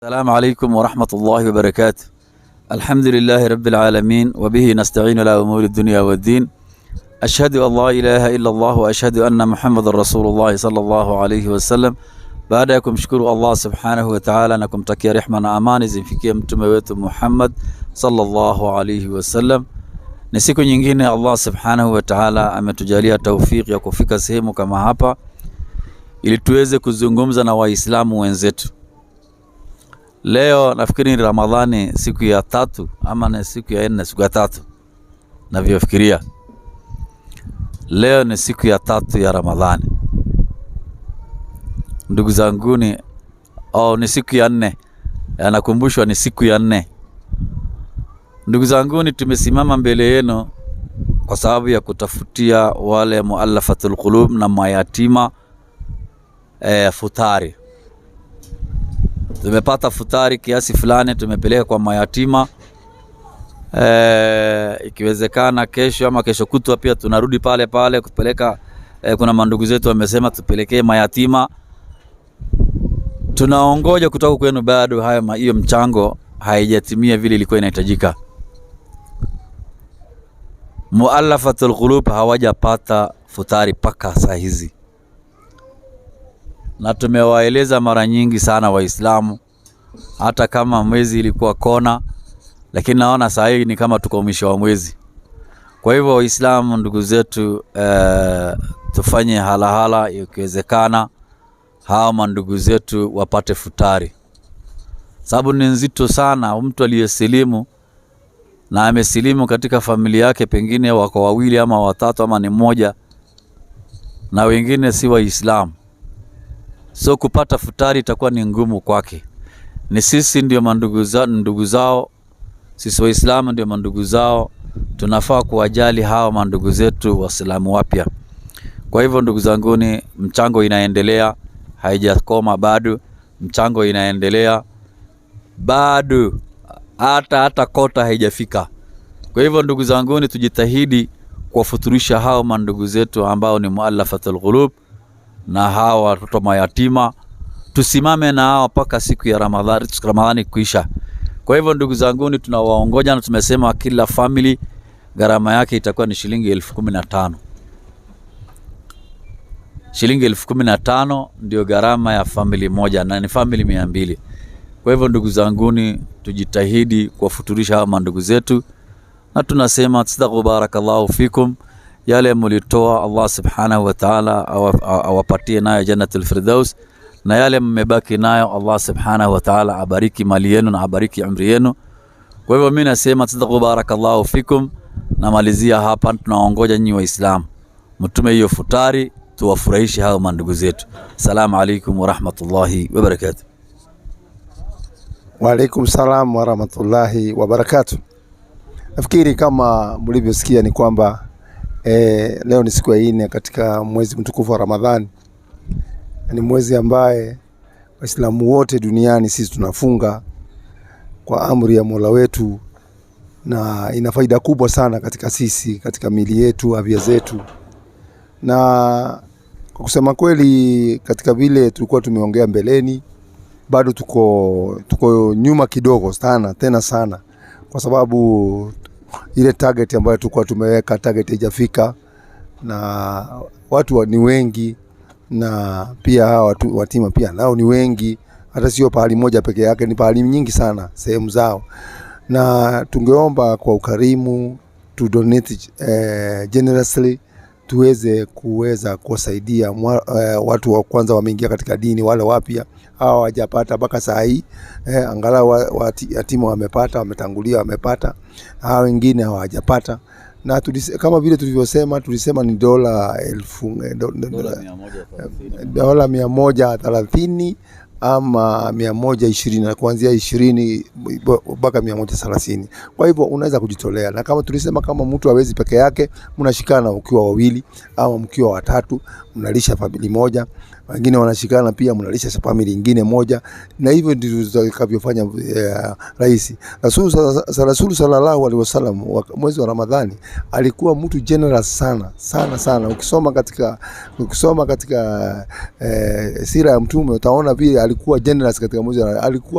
السلام عليكم ورحمة الله وبركاته. الحمد لله رب العالمين وبه نستعين على أمور الدنيا والدين. أشهد أن لا إله إلا الله وأشهد أن محمد رسول الله صلى الله عليه وسلم. Baadayakum shukuru Allah subhanahu wa ta'ala na kumtakia rehema na amani zimfikie mtume wetu Muhammad sallallahu alayhi wasallam. Ni siku nyingine Allah subhanahu wa ta'ala ametujalia taufiki ya kufika sehemu kama hapa ili tuweze kuzungumza na waislamu wenzetu. Leo nafikiri ni Ramadhani siku ya 3 ama ni siku ya 4, siku ya 3 navyofikiria. Leo ni siku ya 3 ya Ramadhani. Ndugu zanguni, ni siku ya 4. Nakumbushwa ni siku ya 4. Ndugu zanguni, tumesimama mbele yenu kwa sababu ya kutafutia wale muallafatul qulub na mayatima futari. Tumepata futari kiasi fulani, tumepeleka kwa mayatima. Ikiwezekana kesho ama kesho kutwa pia tunarudi pale pale kupeleka. Kuna mandugu zetu wamesema tupelekee mayatima. Tunaongoja kutoka kwenu, bado hiyo mchango haijatimia vile ilikuwa inahitajika. Muallafatul qulub hawajapata futari paka saa hizi. Na tumewaeleza mara nyingi sana Waislamu, hata kama mwezi ilikuwa kona, lakini naona saa hii ni kama tuko mwisho wa mwezi. Kwa hivyo Waislamu ndugu zetu, tufanye halahala ikiwezekana hao mandugu zetu wapate futari. Sababu ni nzito sana. Mtu aliyesilimu na amesilimu katika familia yake, pengine wako wawili ama watatu ama ni mmoja, na wengine si Waislamu, so kupata futari itakuwa ni ngumu kwake. Ni sisi ndio ndugu zao, sisi Waislamu ndio mandugu zao. Tunafaa kuwajali hawa mandugu zetu Waislamu wapya. Kwa hivyo ndugu zanguni, mchango inaendelea, haijakoma bado. Mchango inaendelea bado, hata kota haijafika. Kwa hivyo ndugu zanguni, tujitahidi kuwafuturisha hao mandugu zetu ambao ni muallafatul qulub na hawa watoto mayatima. Tusimame na hao mpaka siku ya Ramadhani kuisha. Kwa hivyo ndugu zanguni, tunawaongoja na tumesema kila family gharama yake itakuwa ni shilingi 15,000. Shilingi 15,000 ndio gharama ya family moja, na ni family 200. Kwa hivyo ndugu zanguni, tujitahidi kuwafuturisha hao mandugu zetu, na tunasema tsadaqu barakallahu fikum. Yale mlitoa Allah subhanahu wa ta'ala awapatie nayo jannatul firdaus, na yale mmebaki nayo Allah subhanahu wa ta'ala abariki mali yenu na abariki umri yenu. Kwa hivyo mimi nasema tsadaqu barakallahu fikum. Namalizia hapa, tunaongoja nyinyi Waislamu mtume hiyo futari, tuwafurahishe hao mandugu zetu. Assalamu alaykum wa rahmatullahi wa barakatuh. Wa alaykum salam wa rahmatullahi wa barakatuh. Nafikiri kama mlivyosikia ni kwamba leo ni siku ya 4 katika mwezi mtukufu wa Ramadhani. Ni mwezi ambaye Waislamu wote duniani sisi tunafunga kwa amri ya Mola wetu, na ina faida kubwa sana katika sisi, katika mili yetu, afya zetu. Na kwa kusema kweli, katika vile tulikuwa tumeongea mbeleni, bado tuko nyuma kidogo sana, tena sana, kwa sababu ile target ambayo tulikuwa tumeweka, target haijafika, na watu ni wengi, na pia watu watima pia nao ni wengi. Hata sio pahali moja peke yake, ni pahali nyingi sana sehemu zao. Na tungeomba kwa ukarimu to donate generously, kuweza kuwasaidia watu wa kwanza wameingia katika dini, wale wapya hawa hawajapata mpaka saa hii. Angalau yatima wamepata, wametangulia wamepata, hawa wengine hawajapata. Na kama vile tulisema ni dola 130 ama 120, kuanzia 20 mpaka 130. Kwa hivyo unaweza kujitolea, na kama tulisema, kama mtu hawezi peke yake, mnashikana ukiwa wawili au mkiwa watatu, mnalisha familia moja. wengine wanashikana pia, mnalisha family nyingine moja, na hivyo ndivyo tutakavyofanya rais. Rasul sallallahu alaihi wasallam mwezi wa Ramadhani alikuwa mtu generous sana. Ukisoma katika sira ya mtume utaona vile alikuwa generous katika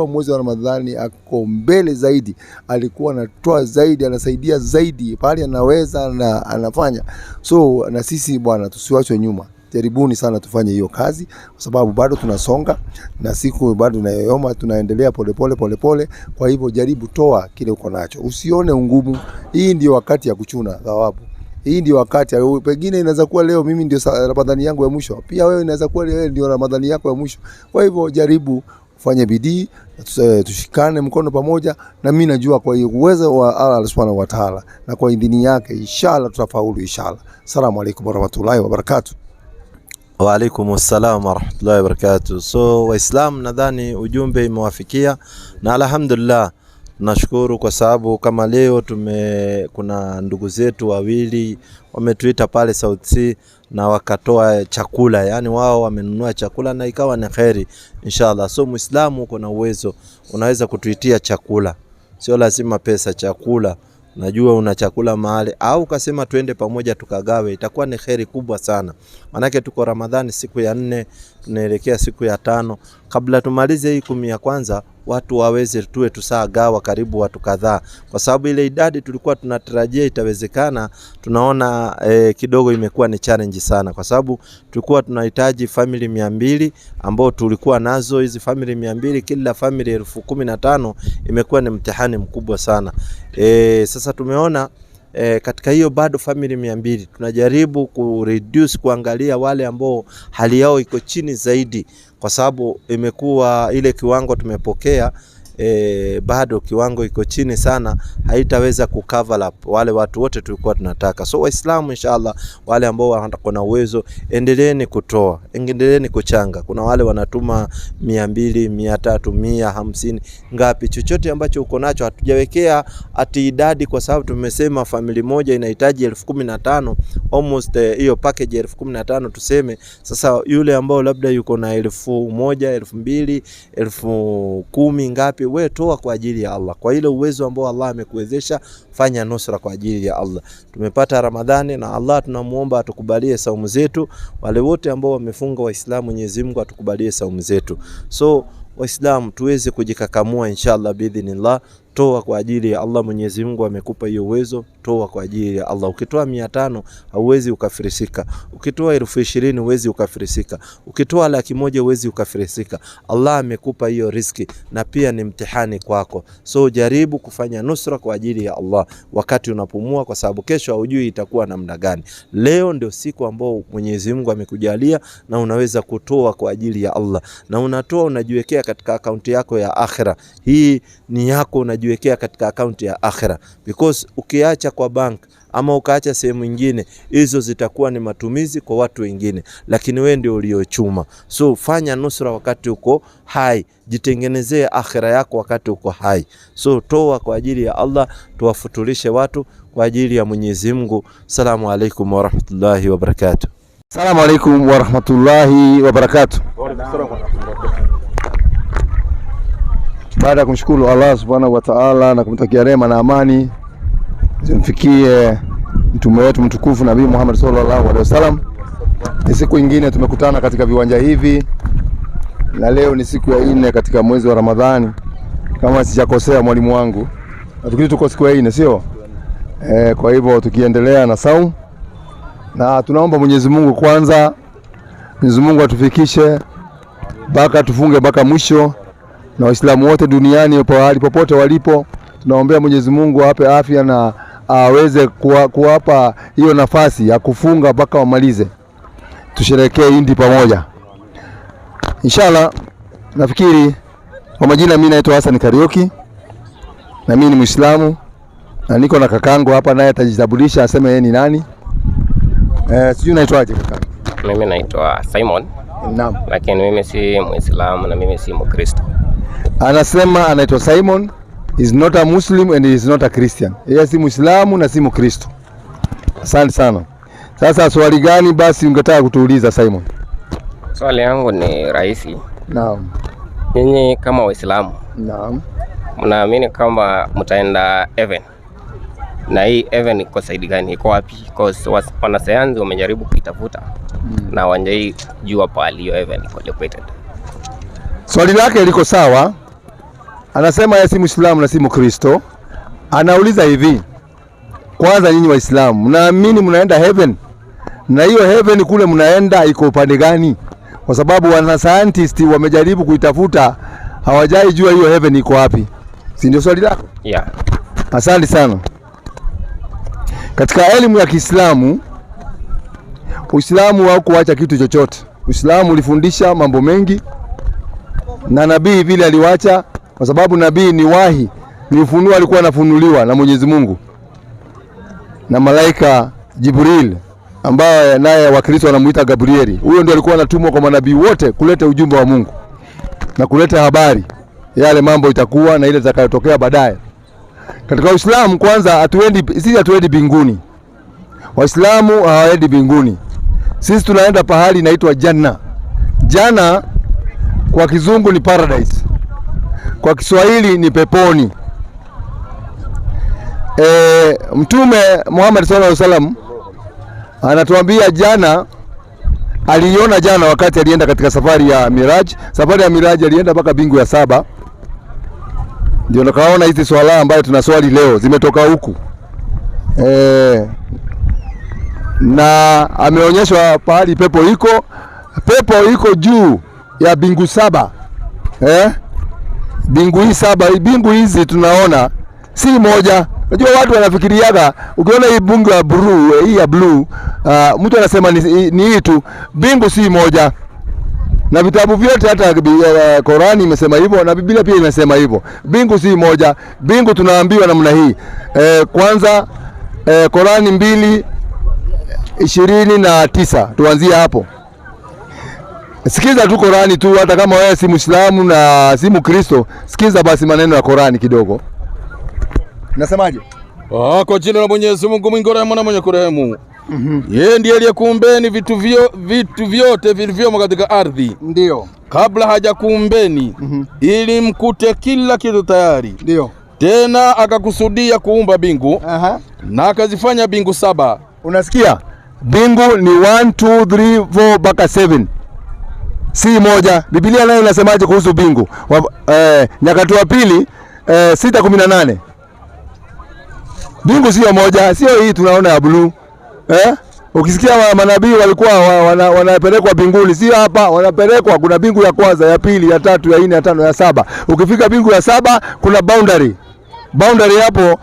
mwezi wa Ramadhani, ako mbele zaidi, alikuwa anatoa zaidi, anasaidia zaidi pale anaweza na anafanya. So na sisi bwana, tusiwachwe nyuma. Jaribuni sana tufanye hiyo kazi, kwa sababu bado tunasonga na siku bado inayoyoma, tunaendelea pole. Kwa hivyo jaribu, toa kile uko nacho, usione ungumu. Hii ndio wakati ya kuchuna thawabu. Hii ndio wakati, pengine inaweza kuwa leo mimi ndio Ramadhani yangu ya mwisho, pia wewe inaweza kuwa leo ndio Ramadhani yako ya mwisho. Kwa hivyo jaribu, fanye bidii, tushikane mkono pamoja, na mimi najua kwa hiyo uwezo wa Allah Subhanahu wa Ta'ala na kwa idhini yake inshallah tutafaulu inshallah. Assalamu alaykum warahmatullahi wabarakatuh. Wa alaikumussalam warahmatullahi wabarakatuh. So Waislamu, nadhani ujumbe imewafikia na alhamdulillah. Nashukuru kwa sababu kama leo kuna ndugu zetu wawili wametuita pale South Sea na wakatoa chakula, yani wao wamenunua chakula na ikawa ni khairi inshallah. So Muislamu uko na uwezo, unaweza kutuitia chakula, sio lazima pesa, chakula. Najua una chakula mahali, au kasema tuende pamoja tukagawe, itakuwa ni khairi kubwa sana. Manake tuko Ramadhani siku ya 4, tunaelekea siku ya 5. Kabla tumalize hii 10 ya kwanza, watu waweze tuwe tusagawa karibu watu kadhaa, kwa sababu ile idadi tulikuwa tunatarajia itawezekana, tunaona kidogo imekuwa ni challenge sana, kwa sababu tulikuwa tunahitaji family 200 ambao tulikuwa nazo. Hizi family 200 kila family 15,000 imekuwa ni mtihani mkubwa sana. Sasa tumeona katika hiyo bado family 200 tunajaribu kureduce, kuangalia wale ambao hali yao iko chini zaidi, kwa sababu imekuwa ile kiwango tumepokea bado kiwango iko chini sana, haitaweza kucover up wale watu wote tulikuwa tunataka. So Waislamu inshallah, wale ambao wana uwezo, endeleeni kutoa, endeleeni kuchanga. Kuna wale wanatuma 200, 300, 150 ngapi, chochote ambacho uko nacho. Hatujawekea ati idadi, kwa sababu tumesema family moja inahitaji 15,000 almost hiyo package 15,000 tuseme. Sasa yule ambao labda yuko na 1,000, 2,000, 10,000 ngapi, wewe toa kwa ajili ya Allah. Kwa ile uwezo ambao Allah amekuwezesha, fanya nusra kwa ajili ya Allah. Tumepata Ramadhani na Allah tunamuomba atukubalie saumu zetu. Wale wote ambao wamefunga Waislamu, Mwenyezi Mungu atukubalie saumu zetu. So Waislamu tuweze kujikakamua inshallah biidhnillah. Toa kwa ajili ya Allah, Mwenyezi Mungu amekupa hiyo uwezo, toa kwa ajili ya Allah. Ukitoa 500 hauwezi ukafirisika, ukitoa 20,000 huwezi ukafirisika, ukitoa 100,000 huwezi ukafirisika. Allah amekupa hiyo riziki na pia ni mtihani kwako. So jaribu kufanya nusra kwa ajili ya Allah wakati unapumua, kwa sababu kesho hujui itakuwa namna gani. Leo ndio siku ambao Mwenyezi Mungu amekujalia na unaweza kutoa kwa ajili ya Allah, na unatoa unajiwekea katika akaunti yako ya akhira. Hii ni yako, unajiwekea katika akaunti ya akhira, because ukiacha kwa bank ama ukaacha sehemu nyingine, hizo zitakuwa ni matumizi kwa watu wengine, lakini wewe ndio uliochuma. So fanya nusra wakati uko hai, jitengenezee akhira yako wakati uko hai. So toa kwa ajili ya Allah, tuwafutulishe watu kwa ajili ya Mwenyezi Mungu. Assalamu alaykum wa rahmatullahi wa barakatuh. Assalamu alaykum wa rahmatullahi wa barakatuh. Baada ya kumshukuru Allah Subhanahu wa Ta'ala na kumtakia rehema na amani zimfikie mtume wetu mtukufu Nabii Muhammad sallallahu alaihi wasallam, ni siku nyingine tumekutana katika viwanja hivi, na leo ni siku ya 4 katika mwezi wa Ramadhani kama sijakosea mwalimu wangu. Nafikiri tuko siku ya 4, sio? Kwa hivyo tukiendelea na saumu, na tunaomba Mwenyezi Mungu kwanza, Mwenyezi Mungu atufikishe mpaka tufunge mpaka mwisho, na Waislamu wote duniani pahali popote walipo, tunaombea Mwenyezi Mungu awape afya na aweze kuwapa hiyo nafasi ya kufunga mpaka wamalize. Tusherekee Idi pamoja inshallah. Nafikiri kwa majina, mimi naitwa Hassan Karioki na mimi ni Muislamu, na niko na kakangu hapa, naye atajitambulisha aseme yeye ni nani. Sijui unaitwaje kakangu? Mimi naitwa Simon. Naam. Lakini mimi si Muislamu na mimi si Mkristo. Anasema anaitwa Simon, is not a Muslim and is not a Christian. Yeye si Muislamu na si Mkristo. Asante sana. Sasa swali gani basi ungetaka kutuuliza Simon? Swali yangu ni rahisi. Naam. Nyinyi kama Waislamu, Naam. mnaamini kama mtaenda heaven? Na hii heaven iko side gani? Iko wapi? Because wanasayansi wamejaribu kuitafuta na hawajai jua pahali hiyo heaven iko located. Swali lake liko sawa. Anasema yeye si Muislamu na si Mkristo. Anauliza hivi, kwanza nyinyi Waislamu mnaamini mnaenda heaven? Na hiyo heaven kule mnaenda iko upande gani? Kwa sababu wana scientist wamejaribu kuitafuta, hawajai jua hiyo heaven iko wapi. Si ndio swali lako? Yeah. Asante sana. Katika elimu ya Kiislamu, Uislamu haukuacha kitu chochote. Uislamu ulifundisha mambo mengi, na nabii vile aliwacha, kwa sababu nabii ni wahi, ni ufunuo, alikuwa anafunuliwa na Mwenyezi Mungu na malaika Jibril, ambaye naye Wakristo wanamuita Gabrieli. Huyo ndio alikuwa anatumwa kwa manabii wote kuleta ujumbe wa Mungu na kuleta habari yale mambo itakuwa na ile itakayotokea baadaye. Katika Uislamu kwanza sisi hatuendi mbinguni. Waislamu hawaendi mbinguni. Sisi tunaenda pahali inaitwa Janna. Janna kwa kizungu ni paradise. Kwa Kiswahili ni peponi. Mtume Muhammad sallallahu alaihi wasallam anatuambia jana, aliona jana wakati alienda katika safari ya Miraj. Safari ya Miraj alienda mpaka bingu ya 7. Ndio nikaona hizi swala ambayo tunaswali leo zimetoka huku. Na ameonyeshwa pahali pepo iko. Pepo iko juu ya bingu 7. Bingu hii 7, bingu hizi tunaona si moja. Unajua watu wanafikiriaga ukiona hii bingu ya blue, hii ya blue, mtu anasema ni hii tu. Bingu si moja. Na vitabu vyote hata Qur'ani imesema hivyo na Biblia pia imesema hivyo. Bingu si moja. Bingu tunaambiwa namna hii. Kwanza Qur'ani 2:29 tuanzie hapo. Sikiza tu Qur'ani tu, hata kama wewe si Muislamu na si Mkristo, sikiza basi maneno ya Qur'ani kidogo. Nasemaje? Kwa jina la Mwenyezi Mungu mwingi wa rehema na mwenye kurehemu. Yeye ndiye aliyekuumbeni vitu vyote vilivyomo katika ardhi. Ndio. Kabla hajakuumbeni ili mkute kila kitu tayari. Ndio. Tena akakusudia kuumba bingu. Na akazifanya bingu 7. Unasikia? Bingu ni 1 2 3 4 mpaka 7. Si moja. Biblia nayo inasemaje kuhusu bingu? Nyakati wa pili 6:18. Bingu sio moja, sio hii tunaona ya blue. Ukisikia manabii walikuwa wanapelekwa binguni, sio hapa, wanapelekwa kuna bingu ya kwanza, ya pili, ya tatu, ya 4, ya 5, ya 7. Ukifika bingu ya 7 kuna boundary. Boundary hapo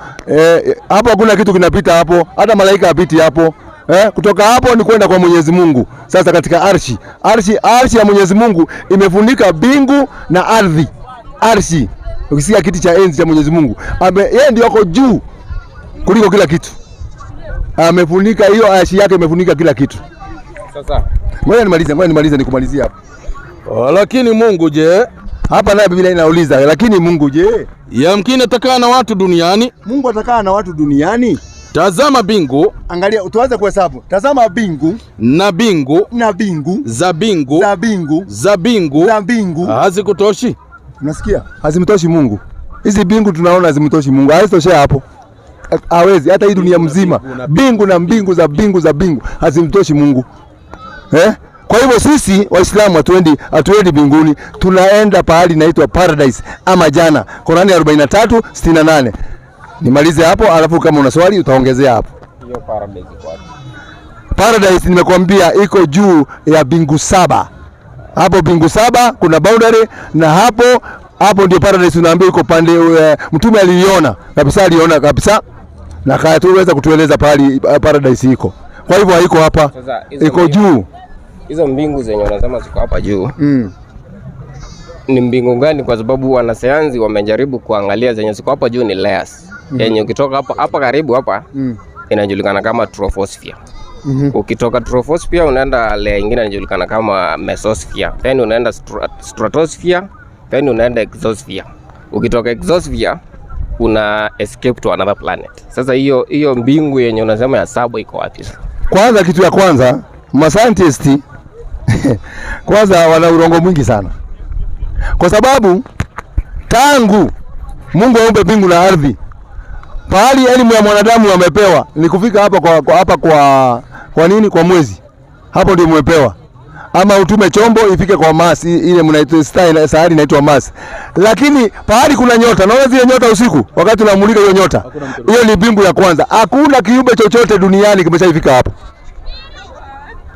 hapo hakuna kitu kinapita hapo, hata malaika hapiti hapo. Kutoka hapo ni kwenda kwa Mwenyezi Mungu. Sasa katika arshi ya Mwenyezi Mungu imefunika bingu na ardhi. Arshi, ukisikia kiti cha enzi cha Mwenyezi Mungu, yeye ndio yuko juu kuliko kila kitu. Amefunika hiyo arshi yake, imefunika kila kitu. Sasa ngoja nimalize nikumalizie hapo. Lakini Mungu je? Hapa naye Biblia inauliza, lakini Mungu je? Yamkini atakaa na watu duniani. Mungu atakaa na watu duniani? Tazama bingu. Angalia, tuanze kuhesabu. Tazama bingu na bingu za bingu hazikutoshi. Unasikia? Hazimtoshi Mungu. Hizi bingu tunaona hazimtoshi Mungu. Hazitoshea hapo. Hawezi hata hii dunia mzima. Bingu na bingu za bingu hazimtoshi Mungu. Kwa hivyo sisi Waislamu hatuendi mbinguni, tunaenda pahali inaitwa paradise ama jana. Qur'ani 43:68. Nimalize hapo, alafu kama una swali utaongezea hapo. Hiyo paradise iko wapi? Paradise nimekwambia iko juu ya bingu 7. Hapo bingu 7 kuna boundary, na hapo ndio paradise unaambia iko pande. Mtume aliona kabisa na kayatuweza kutueleza pahali paradise iko. Kwa hivyo haiko hapa, iko juu. Hizo mbingu zenye unasema ziko hapa juu ni mbingu gani? Kwa sababu wanasayansi wamejaribu kuangalia zenye ziko hapa juu ni layers. Yenye ukitoka hapa karibu hapa inajulikana kama troposphere. Ukitoka troposphere unaenda layer nyingine inajulikana kama mesosphere. Then unaenda stratosphere, then unaenda exosphere. Ukitoka exosphere una escape to another planet. Sasa hiyo mbingu yenye unasema ya 7 iko wapi? Kwanza kitu ya kwanza, scientist kwanza wana urongo mwingi sana, kwa sababu tangu Mungu aumbe mbingu na ardhi, pahali elimu ya mwanadamu amepewa ni kufika hapa kwa nini? Kwa mwezi. Hapo ndio umepewa. Ama utume chombo ifike kwa Mars, ile mnaitwa sayari inaitwa Mars. Lakini pahali kuna nyota, naona zile nyota usiku wakati unamulika hiyo nyota, hiyo ni mbingu ya kwanza. Hakuna kiumbe chochote duniani kimeshafika hapo,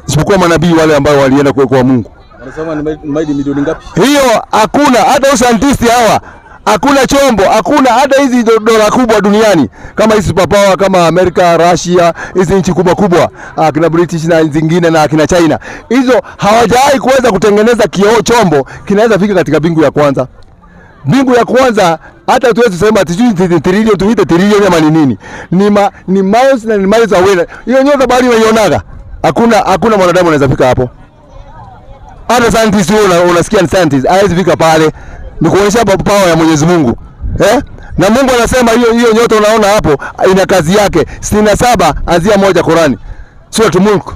isipokuwa manabii wale ambao walienda kwa Mungu. Wanasema ni maili milioni ngapi? Hiyo hakuna, hata scientists hawa, hakuna chombo, hakuna hata hizi dola kubwa duniani kama hizi superpower kama Amerika, Russia, hizi nchi kubwa kubwa, kina British na zingine na kina China, hizo hawajawahi kuweza kutengeneza chombo kinaweza fika katika mbingu ya kwanza. Mbingu ya kwanza hata tuwezi kusema ati trillion, tuite trillion ama ni nini, ni miles na ni miles away. Hiyo nyota bali unaionaga, hakuna mwanadamu anaweza fika hapo. Hata scientist unasikia ni scientist hawezi fika pale. Ni kuonyesha power ya Mwenyezi Mungu. Na Mungu anasema hiyo nyota unaona hapo ina kazi yake. 67 anzia 1 Qurani. Surah Mulk.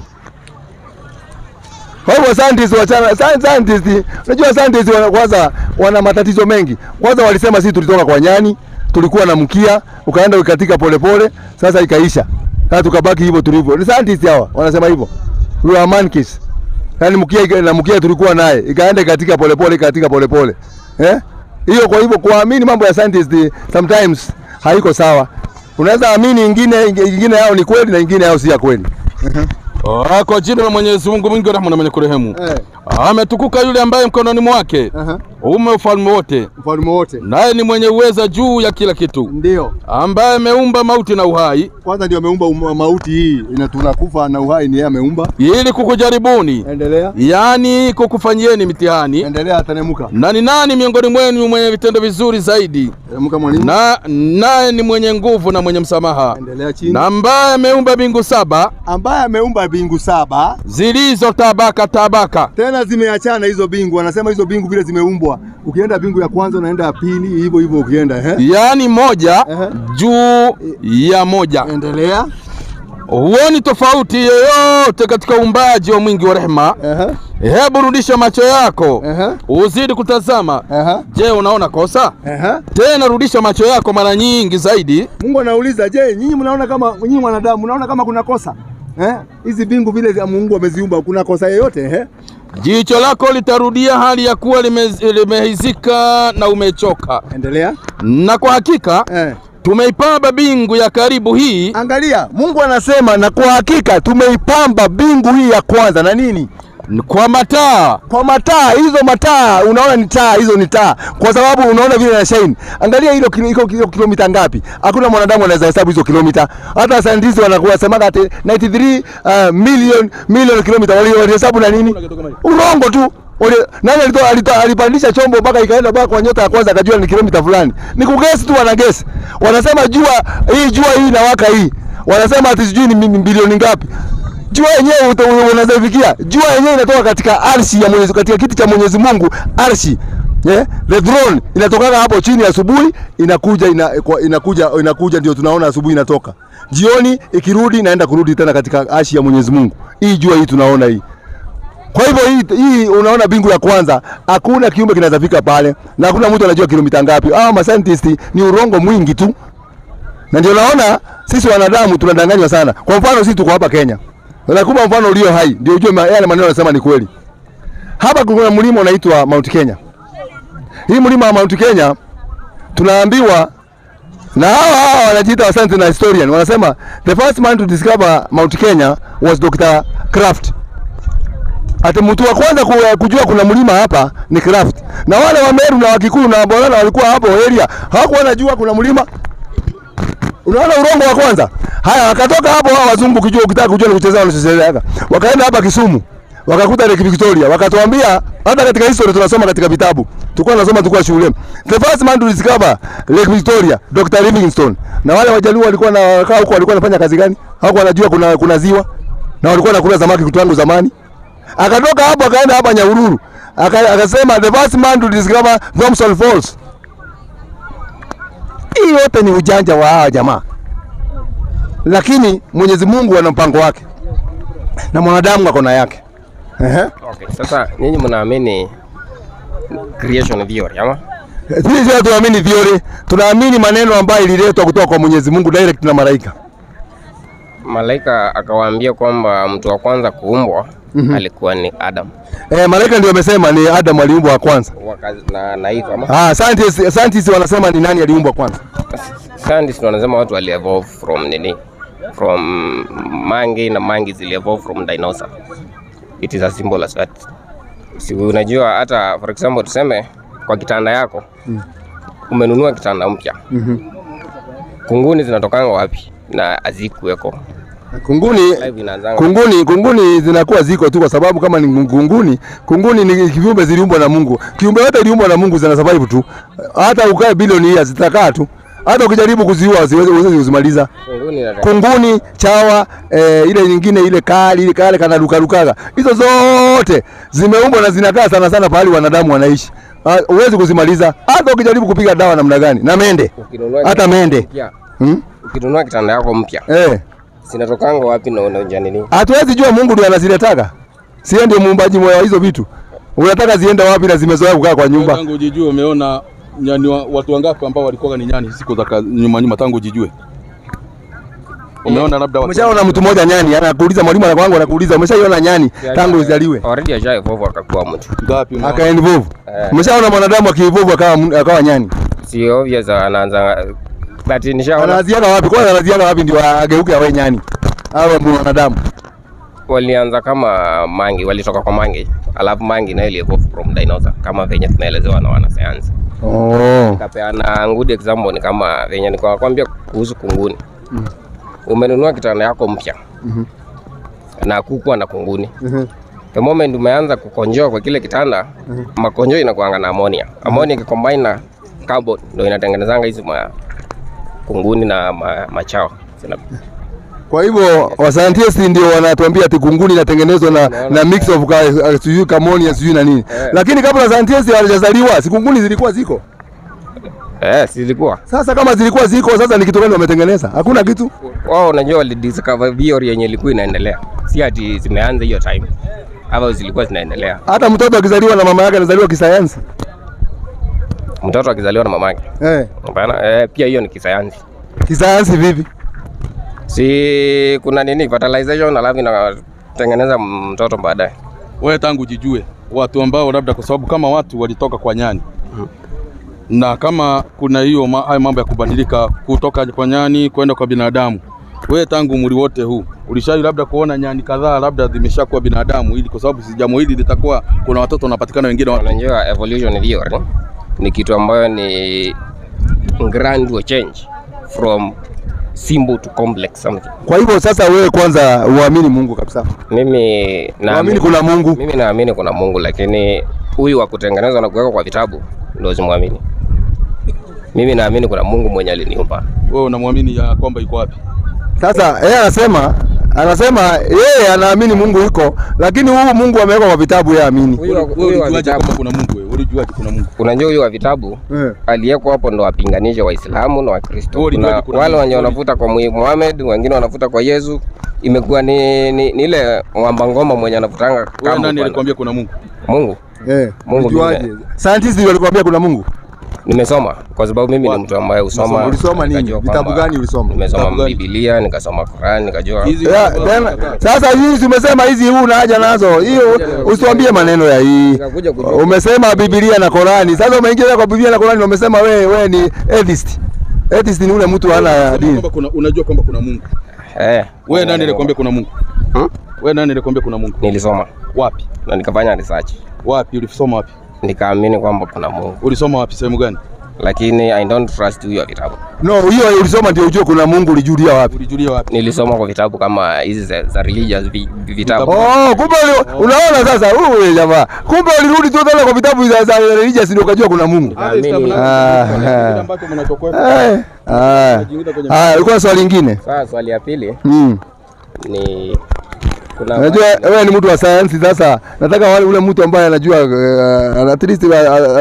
Hao scientists unajua scientists kwanza wana matatizo mengi. Kwanza walisema sisi tulitoka kwa nyani, tulikuwa na mkia, ukaenda ukatika polepole, sasa ikaisha. Sasa tukabaki hivyo tulivyo. Ni scientists hawa wanasema hivyo. Rule Mankis. Yaani mkia tulikuwa naye, ikaenda katika polepole. Hiyo kwa hivyo kuamini mambo ya scientist sometimes haiko sawa. Unaweza amini ingine yao ni kweli na ingine yao si ya kweli. Kwa jina la Mwenyezi Mungu mwingi wa rehema na mwenye kurehemu. Ametukuka yule ambaye mkononi mwake ufalme wote. Naye ni mwenye uweza juu ya kila kitu. Ndio. Ambaye ameumba mauti na uhai. Kwanza ndio ameumba mauti hii, tunakufa na uhai ni yeye ameumba. Ili kukujaribuni. Endelea. Yaani kukufanyieni mitihani. Endelea, atanemuka. Na ni nani miongoni mwenu mwenye vitendo vizuri zaidi? Teremuka mwalimu. Naye ni mwenye nguvu na mwenye msamaha. Endelea chini. Na ambaye ameumba mbingu 7. Ambaye ameumba mbingu 7 zilizo tabaka. Tena zimeachana hizo mbingu. Wanasema hizo mbingu vile zimeumbwa. Ukienda mbingu ya kwanza unaenda ya pili, hivyo ukienda yaani moja juu ya moja. Endelea. Huoni tofauti yoyote katika uumbaji wa mwingi wa rehema? Hebu rudisha macho yako uzidi kutazama. Je, unaona kosa? Tena rudisha macho yako mara nyingi zaidi. Mungu anauliza, je, nyinyi mnaona kama nyinyi wanadamu mnaona kama kuna kosa? Hizi mbingu vile Mungu ameziumba kuna kosa yoyote? Jicho lako litarudia hali ya kuwa limehizika na umechoka. Endelea. Na kwa hakika tumeipamba mbingu ya karibu hii. Angalia, Mungu anasema na kwa hakika tumeipamba mbingu hii ya kwanza na nini? Kwa mataa. Kwa mataa, hizo mataa unaona ni taa, hizo ni taa. Kwa sababu unaona vile na shine. Angalia hilo kilomita ngapi? Hakuna mwanadamu anaweza hesabu hizo kilomita. Hata scientists wanakuwa sema ati 93 million kilomita walihesabu na nini? Urongo tu. Nani alipandisha chombo mpaka ikaenda mpaka kwa nyota ya kwanza akajua ni kilomita fulani. Ni kugesi tu wanagesi. Wanasema jua hii inawaka hii. Wanasema ati sijui ni bilioni ngapi. Jua yenyewe unaweza fikia. Jua yenyewe inatoka katika arshi ya Mwenyezi, katika kiti cha Mwenyezi Mungu, arshi. The throne inatoka hapo chini asubuhi, inakuja ndio tunaona asubuhi inatoka. Jioni ikirudi inaenda kurudi tena katika arshi ya Mwenyezi Mungu. Hii jua hii tunaona hii. Kwa hivyo hii unaona mbingu ya kwanza, hakuna kiumbe kinaweza fika pale na hakuna mtu anajua kilomita ngapi. Ma scientist ni urongo mwingi tu. Na ndio naona sisi wanadamu tunadanganywa sana. Kwa mfano sisi tuko hapa Kenya. Nakupa mfano ulio hai ndio ujue yale maneno yanasema ni kweli. Hapa kuna mlima unaitwa Mount Kenya. Hii mlima wa Mount Kenya tunaambiwa na hawa wanajiita wasante na historian wanasema the first man to discover Mount Kenya was Dr. Kraft. Ati mtu wa kwanza kujua kuna mlima hapa ni Kraft. Na wale wa Meru na Wakikuyu na Borana walikuwa hapo area, hawakuwa wanajua kuna mlima. Unaona urongo wa kwanza? Haya, wakatoka hapo hao wazungu kijua, ukitaka kujua kucheza wanachezea. Wakaenda hapa Kisumu. Wakakuta Lake Victoria. Wakatuambia hata katika history tunasoma katika vitabu. Tulikuwa shule. The first man to discover Lake Victoria, Dr. Livingstone. Na wale Wajaluo walikuwa na wakaa huko walikuwa wanafanya kazi gani? Hawakuwa wanajua kuna ziwa. Na walikuwa wanakula samaki kutangu zamani. Akatoka hapo akaenda hapa Nyahururu. Akasema the first man to discover Thompson Falls. Hii yote ni ujanja wa hawa jamaa. Lakini Mwenyezi Mungu ana mpango wake. Na mwanadamu ako na yake. Sasa nyinyi mnaamini creation theory ama? Sisi hatuamini theory, tunaamini maneno ambayo ililetwa kutoka kwa Mwenyezi Mungu direct na malaika. Malaika akawaambia kwamba mtu wa kwanza kuumbwa alikuwa ni Adam. Malaika ndio wamesema ni Adam aliumbwa wa kwanza. Na hivyo ama? Scientists wanasema ni nani aliumbwa kwanza? Scientists wanasema watu wali evolve from nini? From monkey, na monkey zili evolve from dinosaur. It is as simple as that. Si unajua hata for example tuseme kwa kitanda yako umenunua kitanda mpya. Kunguni zinatokanga wapi na azikuweko? Kunguni zinakuwa ziko tu kwa sababu kama ni kunguni ni kiumbe ziliumbwa na Mungu. Kiumbe yote iliumbwa na Mungu zina survive tu. Hata ukae bilioni ya zitakaa tu. Hata ukijaribu kuziua usiweze kuzimaliza. Kunguni, chawa, ile nyingine ile kale kana lukaga. Hizo zote zimeumbwa na zinakaa sana sana pahali wanadamu wanaishi. Huwezi kuzimaliza. Hata ukijaribu kupiga dawa namna gani. Na mende. Hata mende. Ukinunua kitanda yako mpya. Zinatokanga wapi na unaonja nini? Hatuwezi jua, Mungu ndiye anaziletaka. Sie ndio muumbaji wa hizo vitu. Unataka zienda wapi na zimezoea kukaa kwa nyumba? Tangu ujijue umeona nyani watu wangapi ambao walikuwa ni nyani siku za nyuma tangu ujijue? Umeona labda watu. Umeshaona mtu mmoja nyani anakuuliza, mwalimu anakuanga anakuuliza umeshaiona nyani tangu uzaliwe? Already evolve akakuwa mtu. Ngapi? Aka-evolve. Umeshaona mwanadamu aki-evolve akawa nyani? Si obvious anaanza lakini nishaona. Anaziana wapi? Kwa anaziana wapi ndio ageuke awe nyani? Awe mwanadamu. Walianza kama mangi, walitoka kwa mangi. Alafu mangi na ile evolve from dinosaur kama venye tunaelezewa na wanasayansi. Kapeana good example ni kama venye nikakwambia kuhusu kunguni. Umenunua kitanda yako mpya. Na kuku na kunguni. The moment umeanza kukonjoa kwa kile kitanda, makonjo inakuanga na ammonia. Ammonia ikicombine na carbon ndio inatengenezanga hizo kunguni na machao. Kwa hivyo wascientists ndio wanatuambia ati kunguni inatengenezwa na mix of ammonia sijui na nini. Lakini kabla scientists hawajazaliwa, si kunguni zilikuwa ziko? Zilikuwa. Sasa kama zilikuwa ziko, sasa ni kitu gani wametengeneza? Hakuna kitu. Wao unajua walidiscover theory yenye ilikuwa inaendelea. Si ati zimeanza hiyo time. Hapo zilikuwa zinaendelea. Hata mtoto akizaliwa na mama yake anazaliwa kisayansi. Mtoto akizaliwa na mama yake? Hapana, pia hiyo ni kisayansi. Kisayansi vipi? Si kuna nini fertilization alafu inatengeneza mtoto baadaye. Wewe tangu jijue watu ambao labda kwa sababu kama watu walitoka kwa nyani. Na kama kuna hiyo haya mambo ya kubadilika kutoka kwa nyani kwenda kwa binadamu. Wewe tangu umri wote huu ulishai labda kuona nyani kadhaa labda zimeshakuwa binadamu, ili kwa sababu jambo hili litakuwa kuna watoto wanapatikana wengine watu. Unajua evolution theory ni kitu ambayo ni gradual change from simple to complex something. Kwa hivyo sasa wewe kwanza uamini Mungu kabisa? Mimi naamini kuna Mungu. Mimi naamini kuna Mungu, lakini huyu wa kutengenezwa na kuweka kwa vitabu ndio simwamini. Mimi naamini kuna Mungu mwenye aliniumba. Wewe unamwamini ya kwamba yuko wapi? Sasa yeye anasema yeye anaamini Mungu yuko, lakini huyu Mungu ameweka kwa vitabu yeye amini. Huyu wa vitabu kuna Mungu wewe. Ulijuaje kuna Mungu? Unajua huyu wa vitabu aliyeko hapo ndo apinganisha Waislamu na Wakristo. Kuna wale wenye wanafuta kwa Muhammad, wengine wanafuta kwa Yesu. Imekuwa ni ile mwamba ngoma mwenye anafutanga kama. Wewe nani alikwambia kuna Mungu? Mungu. Mungu ulijuaje? Scientists walikwambia kuna Mungu? Nimesoma kwa sababu mimi ni mtu ambaye usoma. Ulisoma nini? Vitabu gani ulisoma? Nimesoma Biblia, nikasoma Qur'an, nikajua. Sasa hizi umesema hizi huu na haja nazo. Hiyo usituambie maneno ya hii. Umesema Biblia na Qur'ani. Sasa umeingia kwa Biblia na Qur'ani umesema wewe ni atheist. Atheist ni ule mtu hana dini. Unajua kwamba kuna Mungu? Wewe nani alikwambia kuna Mungu? Wewe nani alikwambia kuna Mungu? Nilisoma. Wapi? Na nikafanya research. Wapi ulisoma wapi? Nikaamini kwamba kuna Mungu. Ulisoma wapi, sehemu gani? Lakini I don't trust hiyo vitabu. No, hiyo ulisoma ndio ujue kuna Mungu, ulijulia wapi? Ulijulia wapi? Nilisoma kwa vitabu kama hizi za religious vitabu. Kumbe unaona sasa huyu jamaa. Kumbe ulirudi tu tena kwa vitabu za religious ndio ukajua kuna Mungu. Ulikuwa swali lingine? Sasa swali ya pili ni unajua wewe ni mtu wa sayansi. Sasa nataka ule mtu ambaye anajua at least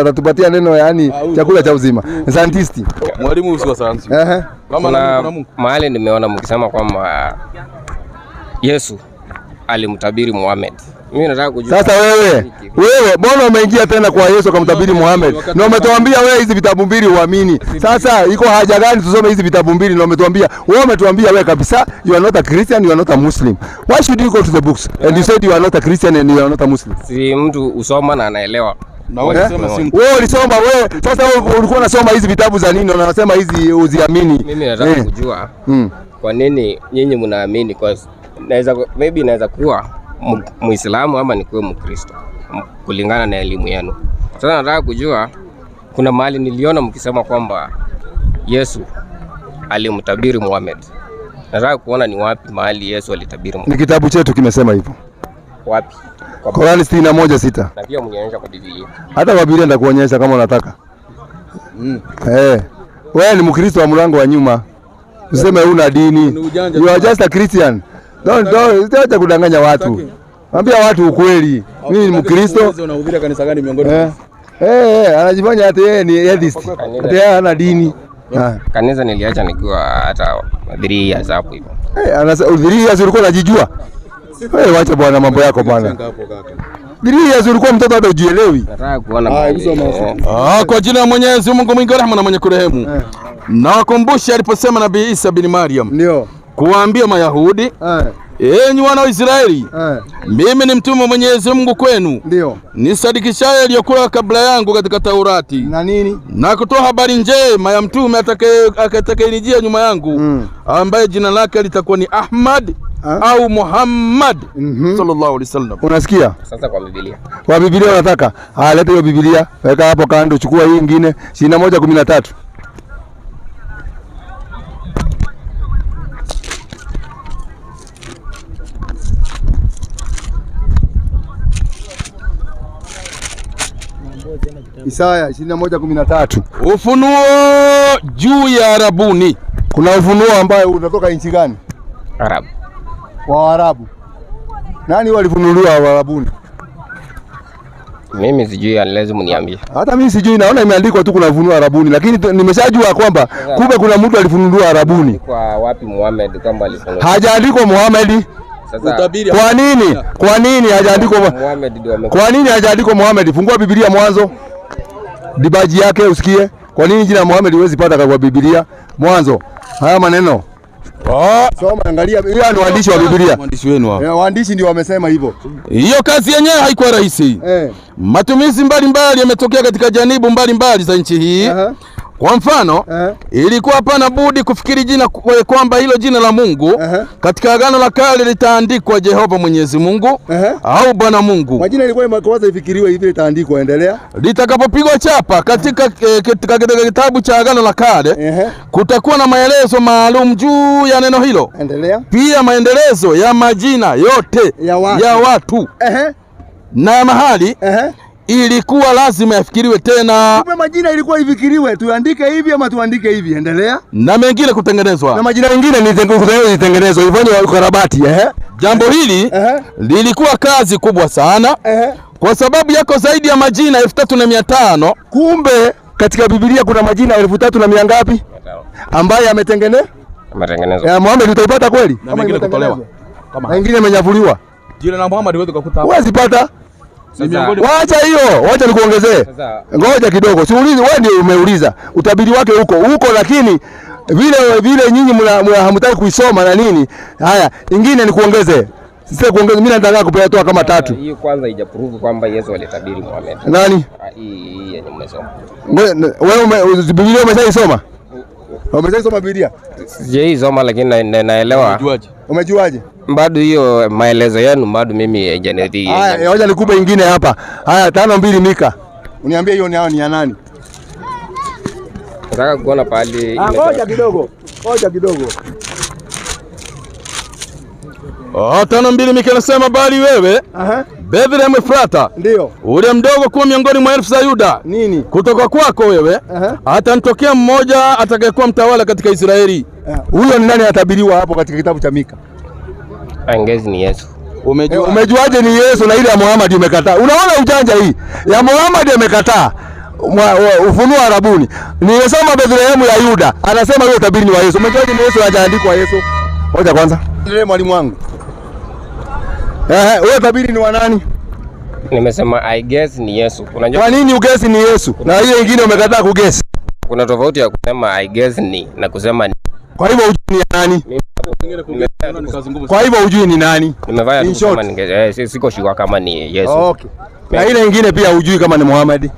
anatupatia neno yani chakula cha uzima. Scientist. Mwalimu usiwa sayansi. Kama kuna Mungu. Mahali nimeona mkisema kwamba Yesu alimtabiri Muhammad Mimi nataka kujua. Sasa wewe mbona umeingia tena kwa Yesu kumtabiri Muhammad? Na umetuambia wewe hizi vitabu mbili uamini. Sasa iko haja gani tusome hizi vitabu mbili na umetuambia wewe kabisa you are not a Christian, you are not a Muslim. Why should you go to the books? And you said you are not a Christian and you are not a Muslim. Si mtu usoma na anaelewa. Na wewe unasema si wewe ulisoma wewe. Sasa wewe ulikuwa unasoma hizi vitabu za nini na unasema hizi uziamini? Mimi nataka kujua. Kwa nini nyinyi mnaamini? Kwa maybe inaweza kuwa Muislamu ama nikuwe Mkristo kulingana na elimu yenu. Sasa nataka kujua, kuna mahali niliona mkisema kwamba Yesu alimtabiri Muhammad. Nataka kuona ni wapi mahali Yesu alitabiri Muhammad. Ni kitabu chetu kimesema hivyo. Wapi? Qur'an 61:6. Na pia mnionyesha kwa Biblia. Hata kwa Biblia ndakuonyesha kama unataka. Wewe ni Mkristo wa mlango wa nyuma. Useme una dini. You are just a Christian. Don't kudanganya watu. Mwambia watu ukweli. Mimi ni Mkristo. Unahudhuria kanisa gani miongoni mwa? Anajifanya hata yeye ni atheist. Hata yeye hana dini. Kanisa niliacha nikiwa hata 3 years hapo hivyo. Anasema 3 years ulikuwa unajijua? Wewe wacha bwana mambo yako bwana. 3 years ulikuwa mtoto hata ujielewi. Nataka kuona kwa jina la Mwenyezi Mungu mwingi wa rehema na mwenye kurehemu. Na wakumbusha aliposema Nabii Isa bin Maryam. Ndio. Kuwaambia Mayahudi, enyi wana wa Israeli, mimi ni mtume wa Mwenyezi Mungu kwenu. Ndio. Nisadikishaye aliyokuwa kabla yangu katika Taurati. Na nini? Na kutoa habari njema ya mtume atakayenijia nyuma yangu, ambaye jina lake litakuwa ni Ahmad au Muhammad sallallahu alaihi wasallam. Unasikia? Sasa kwa Biblia. Kwa Biblia unataka? Leta hiyo Biblia, weka hapo kando, chukua hii nyingine, 21:13. Isaya 21:13. Ufunuo juu ya Arabuni. Kuna ufunuo ambao unatoka nchi gani? Arabu. Wa Arabu. Nani walifunuliwa wa Arabuni? Mimi sijui, lazima niambie. Hata mimi sijui, naona imeandikwa tu kuna ufunuo Arabuni, lakini nimeshajua kwamba kumbe kuna mtu alifunuliwa Arabuni. Kwa wapi Muhammad kama alifunuliwa? Hajaandikwa Muhammad. Sasa kwa nini hajaandikwa Muhammad? Kwa nini hajaandikwa Muhammad? Fungua Biblia Mwanzo. Dibaji yake usikie. Kwa nini jina Muhammad huwezi pata kwa Biblia Mwanzo? Haya maneno. Soma, angalia, hiyo ni waandishi wa Biblia. Waandishi wenu hao. Waandishi ndio wamesema hivyo. Hiyo kazi yenyewe haikuwa rahisi. Matumizi mbalimbali yametokea katika janibu mbalimbali za nchi hii. Kwa mfano, ilikuwa hapana budi kufikiri jina kwamba hilo jina la Mungu katika Agano la Kale litaandikwa Jehova Mwenyezi Mungu au Bwana Mungu. Majina ilikuwa kwanza ifikiriwe hivi litaandikwa, endelea. Litakapopigwa chapa katika kitabu cha Agano la Kale, kutakuwa na maelezo maalum juu ya neno hilo. Endelea. Pia maendelezo ya majina yote ya watu na mahali ilikuwa lazima yafikiriwe tena. Kumbe majina ilikuwa ifikiriwe, tuandike hivi ama tuandike hivi, endelea. Na mengine kutengenezwa. Na majina mengine ni kutengenezwa, ifanye ukarabati, Jambo hili lilikuwa kazi kubwa sana. Kwa sababu yako zaidi ya majina 3500. Kumbe katika Biblia kuna majina 3000 ngapi? Ambaye yametengenezwa. Muhammad utaipata kweli? Na mengine kutolewa. Kama mengine yamenyavuliwa. Jina la Muhammad wewe ukakuta hapo. Huwezi pata. Wacha hiyo, wacha nikuongezee. Ngoja kidogo. Siulize, wewe ndio umeuliza. Utabiri wake huko, lakini vile nyinyi hamtaki kuisoma na nini? Haya, ingine nikuongezee. Sasa kuongeza mimi nataka kupewa toa kama 3. Hiyo kwanza haijaprove kwamba Yesu alitabiri Muhammad. Nani? Hii yenye umesoma. Wewe Biblia umeshaisoma? Umeshaisoma Biblia? Sijaisoma lakini naelewa. Umejuaje? Bado hiyo maelezo yenu bado mimi haijanidhi. Haya, ngoja nikupe ingine hapa. Haya, 5:2 Mika. Uniambie hiyo ni ya nani? Nataka kuona pale. Ngoja kidogo. 5:2 Mika anasema bali wewe Bethlehem Efrata, ndio ule mdogo kuwa miongoni mwa elfu za Yuda. Nini? Kutoka kwako wewe atanitokea mmoja atakayekuwa mtawala katika Israeli. Huyo ni nani atabiriwa hapo katika kitabu cha Mika? Angezi ni Yesu. Umejuaje ni Yesu na ile ya Muhammad umekataa? Unaona ujanja hii. Ya Muhammad amekataa. Ufunuo Arabuni. Nimesoma Bethlehem ya Yuda. Anasema hiyo tabiri ni wa Yesu. Umejuaje ni Yesu hajaandikwa Yesu? Ngoja kwanza. Ndio mwalimu wangu. Wewe tabiri ni wa nani? Nimesema I guess ni Yesu. Unajua kwa nini ugesi ni Yesu? Na hiyo nyingine umekataa kugesi. Kuna tofauti ya kusema I guess ni na kusema ni. Kwa hivyo hujui ni nani? Kwa hivyo hujui ni nani? Nimevaa tu kama ninge siko sure kama ni Yesu. Okay. Na ile nyingine pia hujui kama ni Muhammad.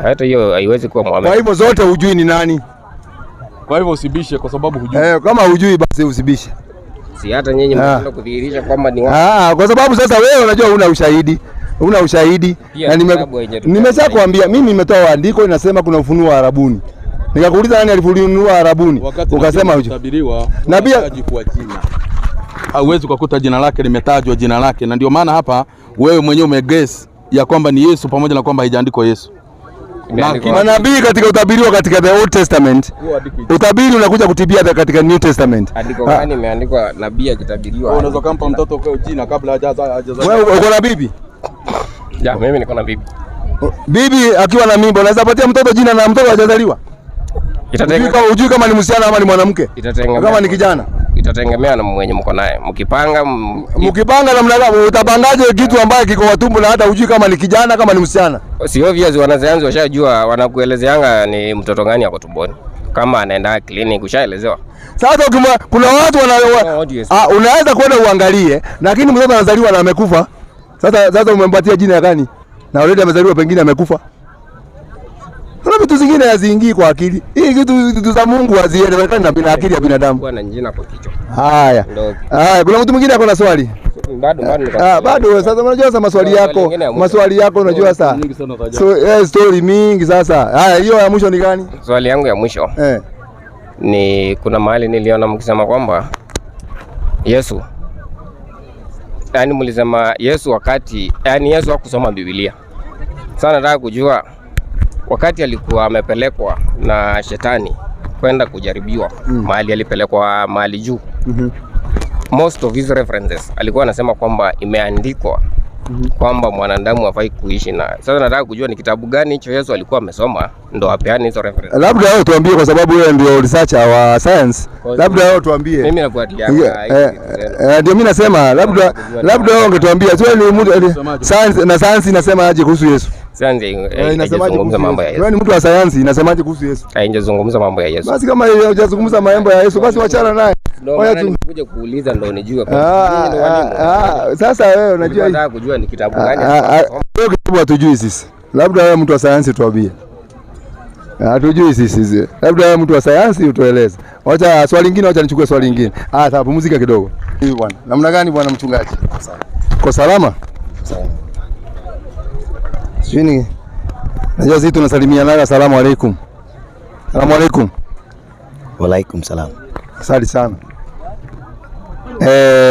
Hata hiyo haiwezi kuwa Muhammad. Kwa hivyo zote hujui ni nani? Kwa hivyo usibishe kwa sababu hujui. Kama hujui basi usibishe. Si hata nyinyi mnataka kudhihirisha kwamba ni wao. Kwa sababu sasa wewe unajua una ushahidi. Una ushahidi. Na nimeshakwambia mimi nimetoa andiko inasema kuna ufunuo wa Arabuni. Nikakuuliza nani alifunuliwa Arabuni? Ukasema hujui. Na pia kwa jina. Hauwezi kukuta jina lake limetajwa jina lake, na ndio maana hapa wewe mwenyewe umeguess ya kwamba ni Yesu pamoja na kwamba haijaandikwa Yesu. Manabii katika utabiriwa katika the Old Testament. Utabiri unakuja kutibia katika New Testament. Andiko gani imeandikwa nabii akitabiriwa? Unaweza kumpa mtoto kwa jina kabla hajazaa. Wewe uko na bibi? Ya, mimi niko na bibi. Bibi akiwa na mimba unaweza patia mtoto jina na mtoto hajazaliwa? Hujui kama ni msichana ama ni mwanamke? Kama ni kijana? Itategemea na mwenye mko naye. Mkipanga namna gani? Utapangaje kitu ambaye kiko kwa tumbo na hata hujui kama ni kijana kama ni msichana? Si obvious, wanasayansi washajua, wanakuelezeanga ni mtoto gani yako tumboni. Kama anaenda clinic ushaelezewa. Sasa kuna watu unaweza kwenda uangalie, lakini mtoto anazaliwa na amekufa. Sasa umempatia jina gani? Na already amezaliwa pengine amekufa. Kuna vitu zingine haziingii kwa akili. Hii kitu za Mungu hazielewekani na akili ya binadamu. Kwa na njina kwa kichwa. Haya. Kuna mtu mwingine ako na swali? Bado sasa unajua sasa maswali yako unajua sasa. Story mingi sasa. Haya, hiyo ya mwisho ni gani? Swali yangu ya mwisho. Ni kuna mahali niliona mkisema kwamba Yesu. Yaani mlisema Yesu wakati Yesu hakusoma Biblia. Sasa nataka kujua wakati alikuwa amepelekwa na shetani kwenda kujaribiwa, mahali alipelekwa mahali juu. Most of his references alikuwa anasema kwamba imeandikwa kwamba mwanadamu hafai kuishi na. Sasa nataka kujua ni kitabu gani hicho Yesu alikuwa amesoma ndo apeane hizo references. Labda wewe tuambie kwa sababu wewe ndio researcher wa science. Labda wewe tuambie. Mimi nafuatilia. Ndio mimi nasema labda wewe ungetuambia. Sio ni science na science inasema aje kuhusu Yesu? Science inazungumza mambo ya Yesu. Wewe ni mtu wa science, inasemaje kuhusu Yesu? Haijazungumza mambo ya Yesu. Basi kama hujazungumza mambo ya Yesu basi wachana naye. Wewe kuja kuuliza ndo nijue kwa nini. Sasa wewe unajua nataka kujua ni kitabu gani. Wewe kitabu hatujui sisi. Labda wewe mtu wa science tuambie. Hatujui sisi. Labda wewe mtu wa science utueleze. Acha swali lingine, acha nichukue swali lingine. Sawa, pumzika kidogo. Hivi bwana. Namna gani bwana mchungaji? Kwa salama? Sawa. Sini. Najua sisi tunasalimiana, asalamu alaykum. Asalamu alaykum. Wa alaykum salam. Asante sana.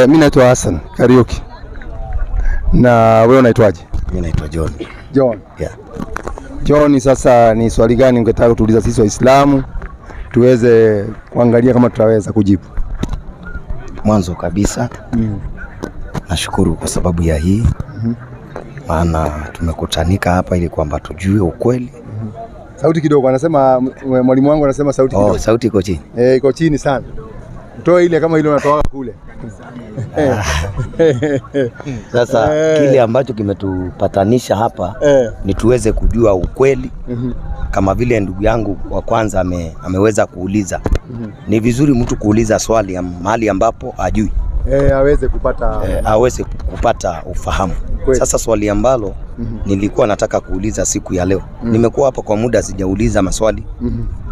Mimi naitwa Hassan Kariuki. Na wewe unaitwaje? Mimi naitwa John. John. Yeah. John, sasa ni swali gani ungetaka kutuuliza sisi Waislamu tuweze kuangalia kama tutaweza kujibu? Mwanzo kabisa nashukuru kwa sababu ya hii. Maana tumekutanika hapa ili kwamba tujue ukweli. Sauti kidogo, anasema mwalimu wangu anasema sauti kidogo. Sauti iko chini. Iko chini sana. Utoe ile kama ile unatoa kule. Sasa kile ambacho kimetupatanisha hapa ni tuweze kujua ukweli. Kama vile ndugu yangu wa kwanza ameweza kuuliza. Ni vizuri mtu kuuliza swali ya mahali ambapo hajui. Aweze kupata ufahamu. Sasa swali ambalo nilikuwa nataka kuuliza siku ya leo. Nimekuwa hapa kwa muda sijauliza maswali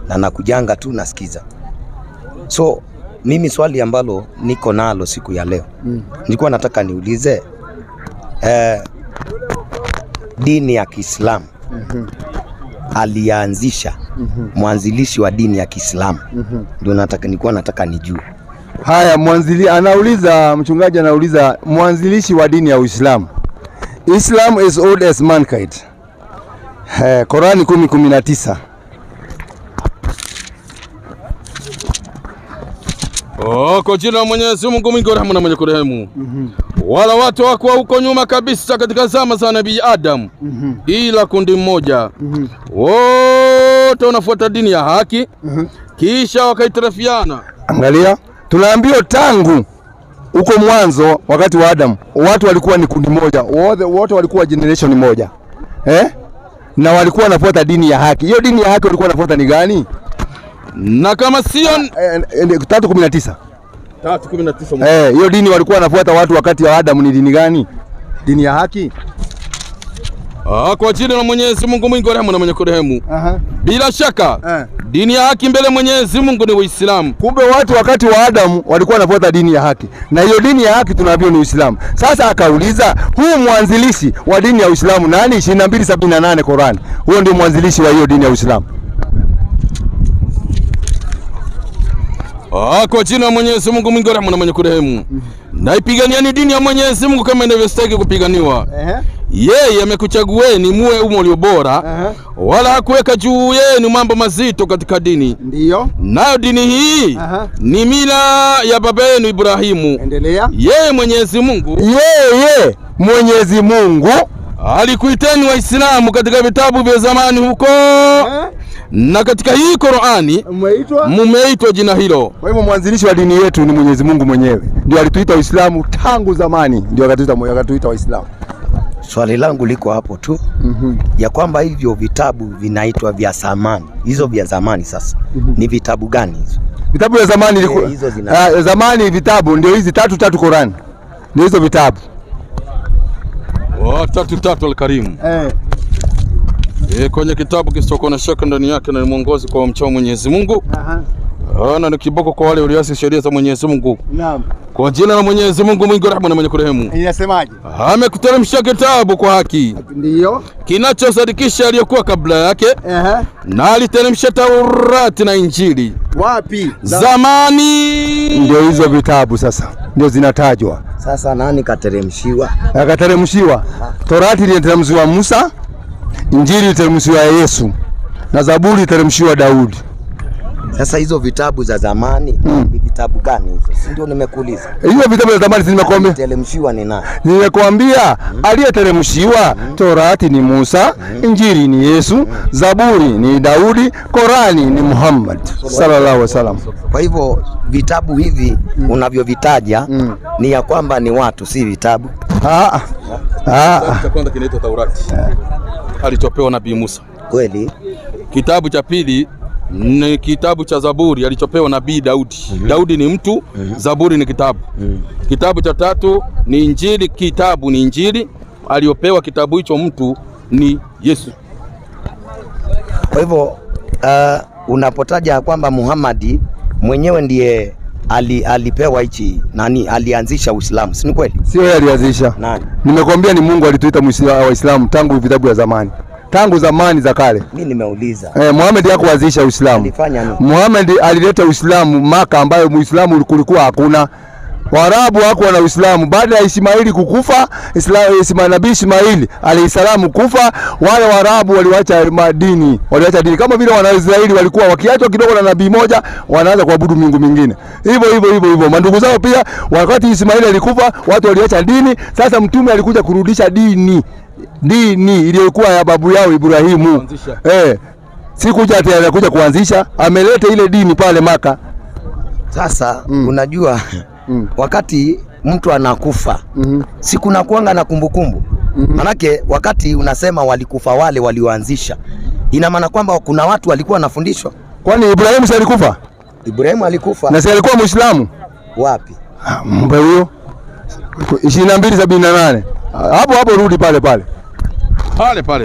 na nakujanga tu nasikiza. So mimi swali ambalo niko nalo siku ya leo nilikuwa nataka niulize dini ya Kiislamu alianzisha mwanzilishi wa dini ya Kiislamu ndio nilikuwa nataka nijue. Haya, anauliza mchungaji, anauliza mwanzilishi wa dini ya Uislamu. Islam is old as mankind. Qurani 10:19. Kwa jina la Mwenyezi Mungu mwingi wa rehema na mwenye kurehemu. Wala watu wako huko nyuma kabisa katika zama za Nabii Adam. Ila kundi mmoja. Wote wanafuata dini ya haki. Kisha wakaitarafiana. Angalia, tunaambiwa tangu huko mwanzo wakati wa Adam watu walikuwa ni kundi moja, wote walikuwa generation moja, na walikuwa wanafuata dini ya haki. Hiyo dini ya haki walikuwa wanafuata ni gani? Na kama sio 3:19 hiyo dini walikuwa wanafuata watu wakati wa Adam ni dini gani? Dini ya haki. Kwa jina la Mwenyezi Mungu mwingi wa rehema na mwenye kurehemu. Bila shaka dini ya haki mbele Mwenyezi Mungu ni Uislamu. Kumbe watu wakati wa Adam walikuwa wanafuata dini ya haki, na hiyo dini ya haki tunaambiwa ni Uislamu. Sasa akauliza, huu mwanzilishi wa dini ya Uislamu nani? 22:78 Qur'an. Huyo ndio mwanzilishi wa hiyo dini ya Uislamu. Kwa jina la Mwenyezi Mungu mwingi wa rehema na mwenye kurehemu. Naipigania ni dini ya Mwenyezi Mungu kama inavyostahili kupiganiwa. Yeye amekuchagueni muwe umo ulio bora, wala hakuweka juu yenu mambo mazito katika dini. Ndiyo. Nayo dini hii ni mila ya baba yenu Ibrahimu. Endelea. Yeye Mwenyezi Mungu alikuiteni Waislamu katika vitabu vya zamani huko. Na katika hii Qur'ani mumeitwa jina hilo. Kwa hivyo mwanzilishi wa dini yetu ni Mwenyezi Mungu mwenyewe. Ndio alituita Waislamu tangu zamani, ndio akatuita Waislamu. Swali langu liko hapo tu, ya kwamba hivyo vitabu vinaitwa vya zamani. Hizo vya zamani sasa ni vitabu gani hizo? Vitabu vya zamani zamani vitabu ndio hizi 3 Qur'an. Ndio hizo vitabu. 3 Al-Karim. Kwenye kitabu kisichokuwa na shaka ndani yake na ni mwongozi kwa mchao Mwenyezi Mungu. Na ni kiboko kwa wale waliasi sheria za Mwenyezi Mungu. Naam. Kwa jina la Mwenyezi Mungu mwingi wa rehema na mwenye kurehemu. Inasemaje? Amekuteremsha kitabu kwa haki. Ndiyo. Kinachosadikisha aliyokuwa kabla yake. Na aliteremsha Taurati na Injili. Wapi? Zamani. Ndio hizo vitabu sasa. Ndio zinatajwa. Sasa nani kateremshiwa? Akateremshiwa. Taurati iliteremshiwa Musa, Injili iliteremshiwa Yesu, na Zaburi iliteremshiwa Daudi. Sasa hizo vitabu za zamani ni vitabu gani hizo? Ndio nimekuuliza. Hiyo vitabu za zamani nimekwambia. Teremshiwa ni nani? Nimekwambia aliyeteremshiwa Torati ni Musa, Injili ni Yesu, Zaburi ni Daudi, Korani ni Muhammad sallallahu alaihi wasallam. Kwa hivyo vitabu hivi unavyovitaja ni ya kwamba ni watu, si vitabu. Cha kwanza kinaitwa Taurati. Alichopewa Nabii Musa. Kweli. Kitabu cha pili ni kitabu cha Zaburi alichopewa Nabii Daudi. Daudi ni mtu, Zaburi ni kitabu. Kitabu cha tatu ni Injili, kitabu ni Injili, aliopewa kitabu hicho mtu ni Yesu. Kwa hivyo unapotaja kwamba Muhammad mwenyewe ndiye alipewa hichi nani, alianzisha Uislamu, si kweli? Sio yeye alianzisha. Nani? Nimekwambia ni Mungu alituita Waislamu tangu vitabu vya zamani. Tangu zamani za kale. Mimi nimeuliza. Muhammad hakuanzisha Uislamu. Alifanya nini? Muhammad alileta Uislamu Maka, ambayo Muislamu kulikuwa hakuna. Waarabu hawakuwa na Uislamu. Baada ya Ismaili kukufa, Nabii Ismaili alayhisalamu kufa, wale Waarabu waliacha dini kama vile Wanaisraeli walikuwa wakiachwa kidogo na nabii moja wanaanza kuabudu miungu mingine. Hivyo mandugu zao pia, wakati Ismaili alikufa watu waliacha dini. Sasa mtume alikuja kurudisha dini iliyokuwa ya babu yao Ibrahimu. Sikuja ati anakuja kuanzisha, ameleta ile dini pale Maka. Sasa unajua wakati mtu anakufa si kuna kuanga na kumbukumbu. Manake wakati unasema walikufa wale walioanzisha, ina maana kwamba kuna watu walikuwa wanafundishwa. Kwani Ibrahimu si alikufa? Ibrahimu alikufa. Na si alikuwa Muislamu? Wapi? Mbe huyo 22:78. Hapo rudi pale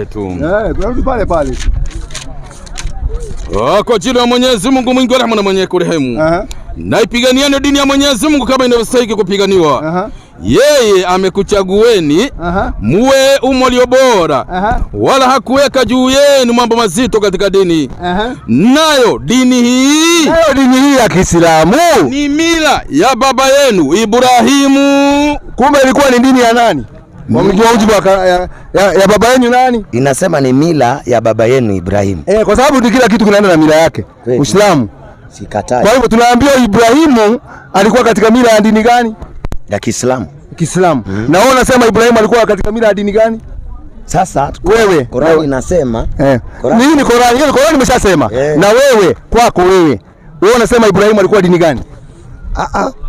tu. Rudi pale. Kwa jina la Mwenyezi Mungu mwingi wa rehema na mwenye kurehemu. Naipigania dini ya Mwenyezi Mungu kama inavyostahili kupiganiwa. Yeye amekuchagueni muwe umo ulio bora, wala hakuweka juu yenu mambo mazito katika dini. Nayo dini hii ya Kiislamu ni mila ya baba yenu Ibrahimu. Kumbe ilikuwa ni dini ya nani? Ya baba yenu nani? Inasema ni mila ya baba yenu Ibrahimu. Kwa sababu kila kitu kinaenda na mila yake. Uislamu. Sikatai. Kwa hivyo tunaambiwa Ibrahimu alikuwa katika mila ya dini gani? Ya Kiislamu. Na wewe unasema Ibrahimu alikuwa katika mila ya dini gani? Sasa wewe Qur'ani inasema nini? Qur'ani nimeshasema. Na wewe kwako wewe unasema Ibrahimu alikuwa dini gani?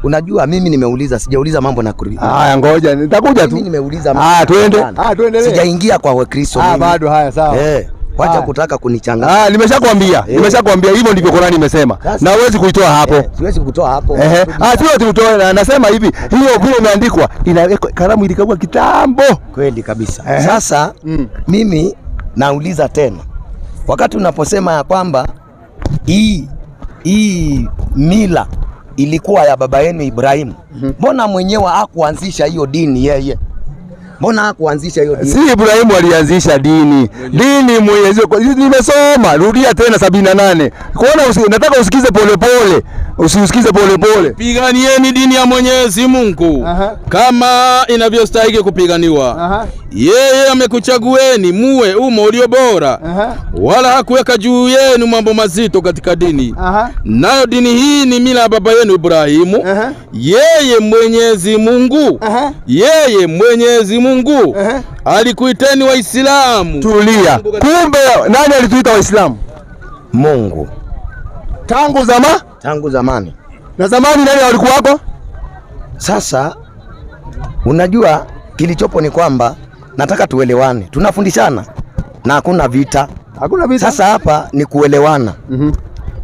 Unajua mimi nimeuliza, sijauliza mambo na Kristo. Haya, ngoja nitakuja tu. Mimi nimeuliza mambo. Tuendelee. Sijaingia kwa Wakristo mimi. Bado. Haya, sawa. Wacha kutaka kunichanganya. Nimeshakwambia. Nimeshakwambia hivyo ndivyo Qur'ani imesema. Na huwezi kuitoa hapo. Siwezi kutoa hapo. Sio tutoe, nasema hivi, hiyo vile imeandikwa inawekwa kalamu ilikagua kitambo. Kweli kabisa. Sasa mimi nauliza tena. Wakati unaposema ya kwamba hii mila ilikuwa ya baba yenu Ibrahimu, mbona mwenyewe hakuanzisha hiyo dini yeye? Mbona hakuanzisha hiyo dini? Si Ibrahimu alianzisha dini. Dini Mwenyezi Mungu. Nimesoma, rudia tena 78. Kuona nataka usikize polepole. Usiusikize polepole. Piganieni dini ya Mwenyezi Mungu kama inavyostahili kupiganiwa. Yeye amekuchagueni muwe umo ulio bora. Wala hakuweka juu yenu mambo mazito katika dini. Nayo dini hii ni mila ya baba yenu Ibrahimu. Yeye Mwenyezi Mungu. Yeye Mwenyezi Mungu alikuiteni Waislamu. Tulia. Kumbe nani alituita Waislamu? Mungu. Tangu zamani. Na zamani nani walikuwa wako? Sasa unajua kilichopo ni kwamba nataka tuelewane. Tunafundishana na hakuna vita. Sasa hapa ni kuelewana.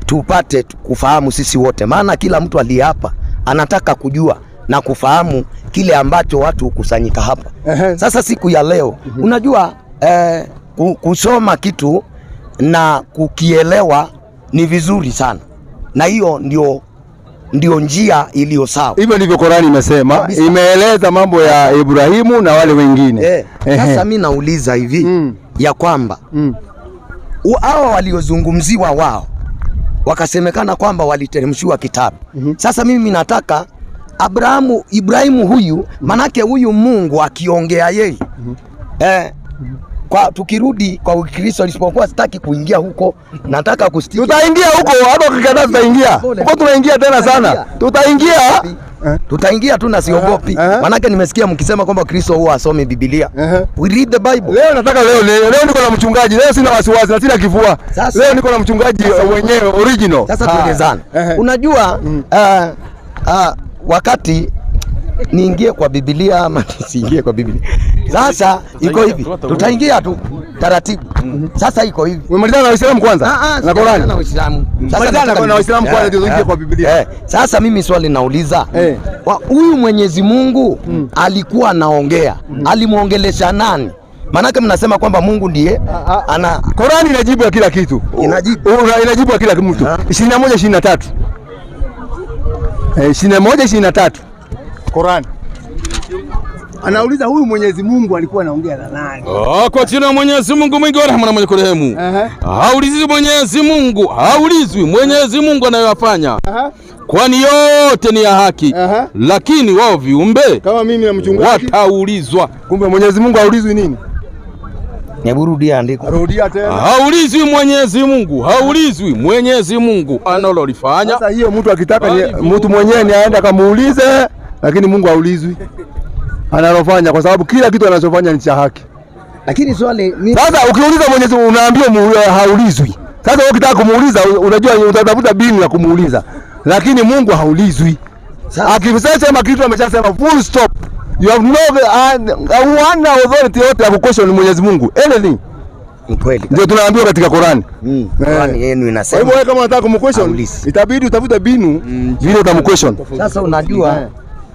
Tupate kufahamu sisi wote, maana kila mtu aliye hapa anataka kujua na kufahamu kile ambacho watu hukusanyika hapa. Sasa siku ya leo unajua kusoma kitu na kukielewa ni vizuri sana, na hiyo ndio njia iliyo sawa. Hivyo ndivyo Qur'ani imesema, imeeleza mambo ya Ibrahimu na wale wengine. Sasa mimi nauliza hivi ya kwamba hao waliozungumziwa wao wakasemekana kwamba waliteremshiwa kitabu. Sasa mimi nataka Ibrahimu huyu, manake huyu Mungu akiongea yeye kwa tukirudi kwa Ukristo, isipokuwa sitaki kuingia huko, nataka kusikia. Tutaingia huko, hata ukikataa tutaingia huko, tunaingia tena sana, tutaingia tu na siogopi. Manake nimesikia mkisema kwamba Kristo huwa asome Biblia. We read the Bible. Leo nataka leo niko na mchungaji, leo sina wasiwasi na sina kifua. Leo niko na mchungaji wenyewe original. Sasa tuelezane. Unajua wakati niingie kwa Biblia ama nisiingie kwa Biblia. Sasa iko hivi, tutaingia tu taratibu. Sasa iko hivi. Umemalizana na Waislamu kwanza? Na Qur'ani. Na Waislamu. Sasa na Waislamu kwanza ndio tuingie kwa Biblia. Sasa mimi swali nauliza, huyu Mwenyezi Mungu alikuwa anaongea, alimuongelesha nani? Manake mnasema kwamba Mungu ndiye ana Qur'ani inajibu ya kila kitu. Inajibu ya kila mtu. 21:23. 21:23. Qur'an. Anauliza huyu Mwenyezi Mungu alikuwa anaongea na nani? Kwa jina la Mwenyezi Mungu mwingi wa rehema na mwenye kurehemu. Haulizwi Mwenyezi Mungu, haulizwi Mwenyezi Mungu anayoyafanya. Kwani yote ni ya haki. Lakini wao viumbe kama mimi na mchungaji wataulizwa. Kumbe Mwenyezi Mungu haulizwi nini? Rudia andiko. Rudia tena. Haulizwi Mwenyezi Mungu, haulizwi Mwenyezi Mungu analolifanya. Sasa hiyo mtu akitaka mtu mwenyewe ni aende akamuulize, lakini Mungu haulizwi analofanya, kwa sababu kila kitu anachofanya ni cha haki. Lakini swali sasa ukiuliza Mwenyezi Mungu unaambiwa haulizwi. Sasa wewe ukitaka kumuuliza unajua utatafuta bini ya kumuuliza, lakini Mungu haulizwi. Akisema kitu ameshasema full stop. You have no authority yote ya kuquestion Mwenyezi Mungu anything. Ni kweli. Ndio tunaambiwa katika Qur'ani. Qur'ani yenu inasema. Kwa hivyo kama unataka kumquestion itabidi utafute binu vile utamquestion. Sasa unajua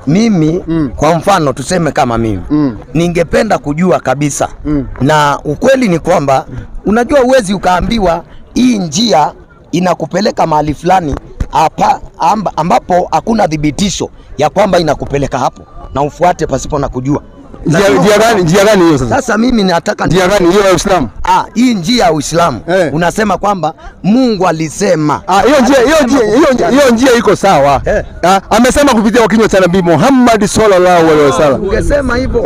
mimi kwa mfano tuseme kama mimi ningependa kujua kabisa na ukweli ni kwamba unajua uwezi ukaambiwa hii njia inakupeleka mahali fulani ambapo hakuna thibitisho ya kwamba inakupeleka hapo na ufuate pasipo na kujua. Njia gani hiyo sasa? Sasa mimi nataka njia gani hiyo ya Uislamu? Hii njia ya Uislamu unasema kwamba Mungu alisema. Hiyo njia iko sawa. Amesema kupitia kwa kinywa cha Nabii Muhammad sallallahu alaihi wasallam. Ungesema hivyo.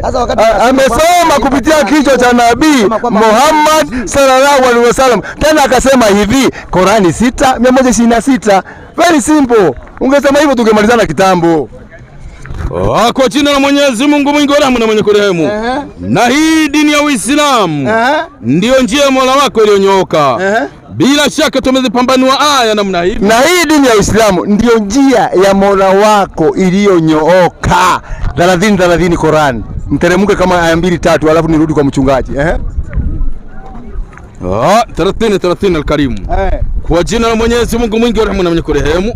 Sasa wakati amesoma kupitia kinywa cha Nabii Muhammad sallallahu alaihi wasallam. Tena akasema hivi, Qur'ani 6:126. Very simple. Ungesema hivyo tungemalizana kitambo. Kwa jina la Mwenyezi Mungu mwingi wa rehema na mwenye kurehemu. Na hii dini ya Uislamu ndio njia ya Mola wako iliyonyooka. Bila shaka tumezipambanua aya namna hii. Na hii dini ya Uislamu ndio njia ya Mola wako iliyonyooka. 30 Qur'an. Mteremke kama aya 2-3 alafu nirudi kwa mchungaji. 30 al-Karim. Kwa jina la Mwenyezi Mungu mwingi wa rehema na mwenye kurehemu.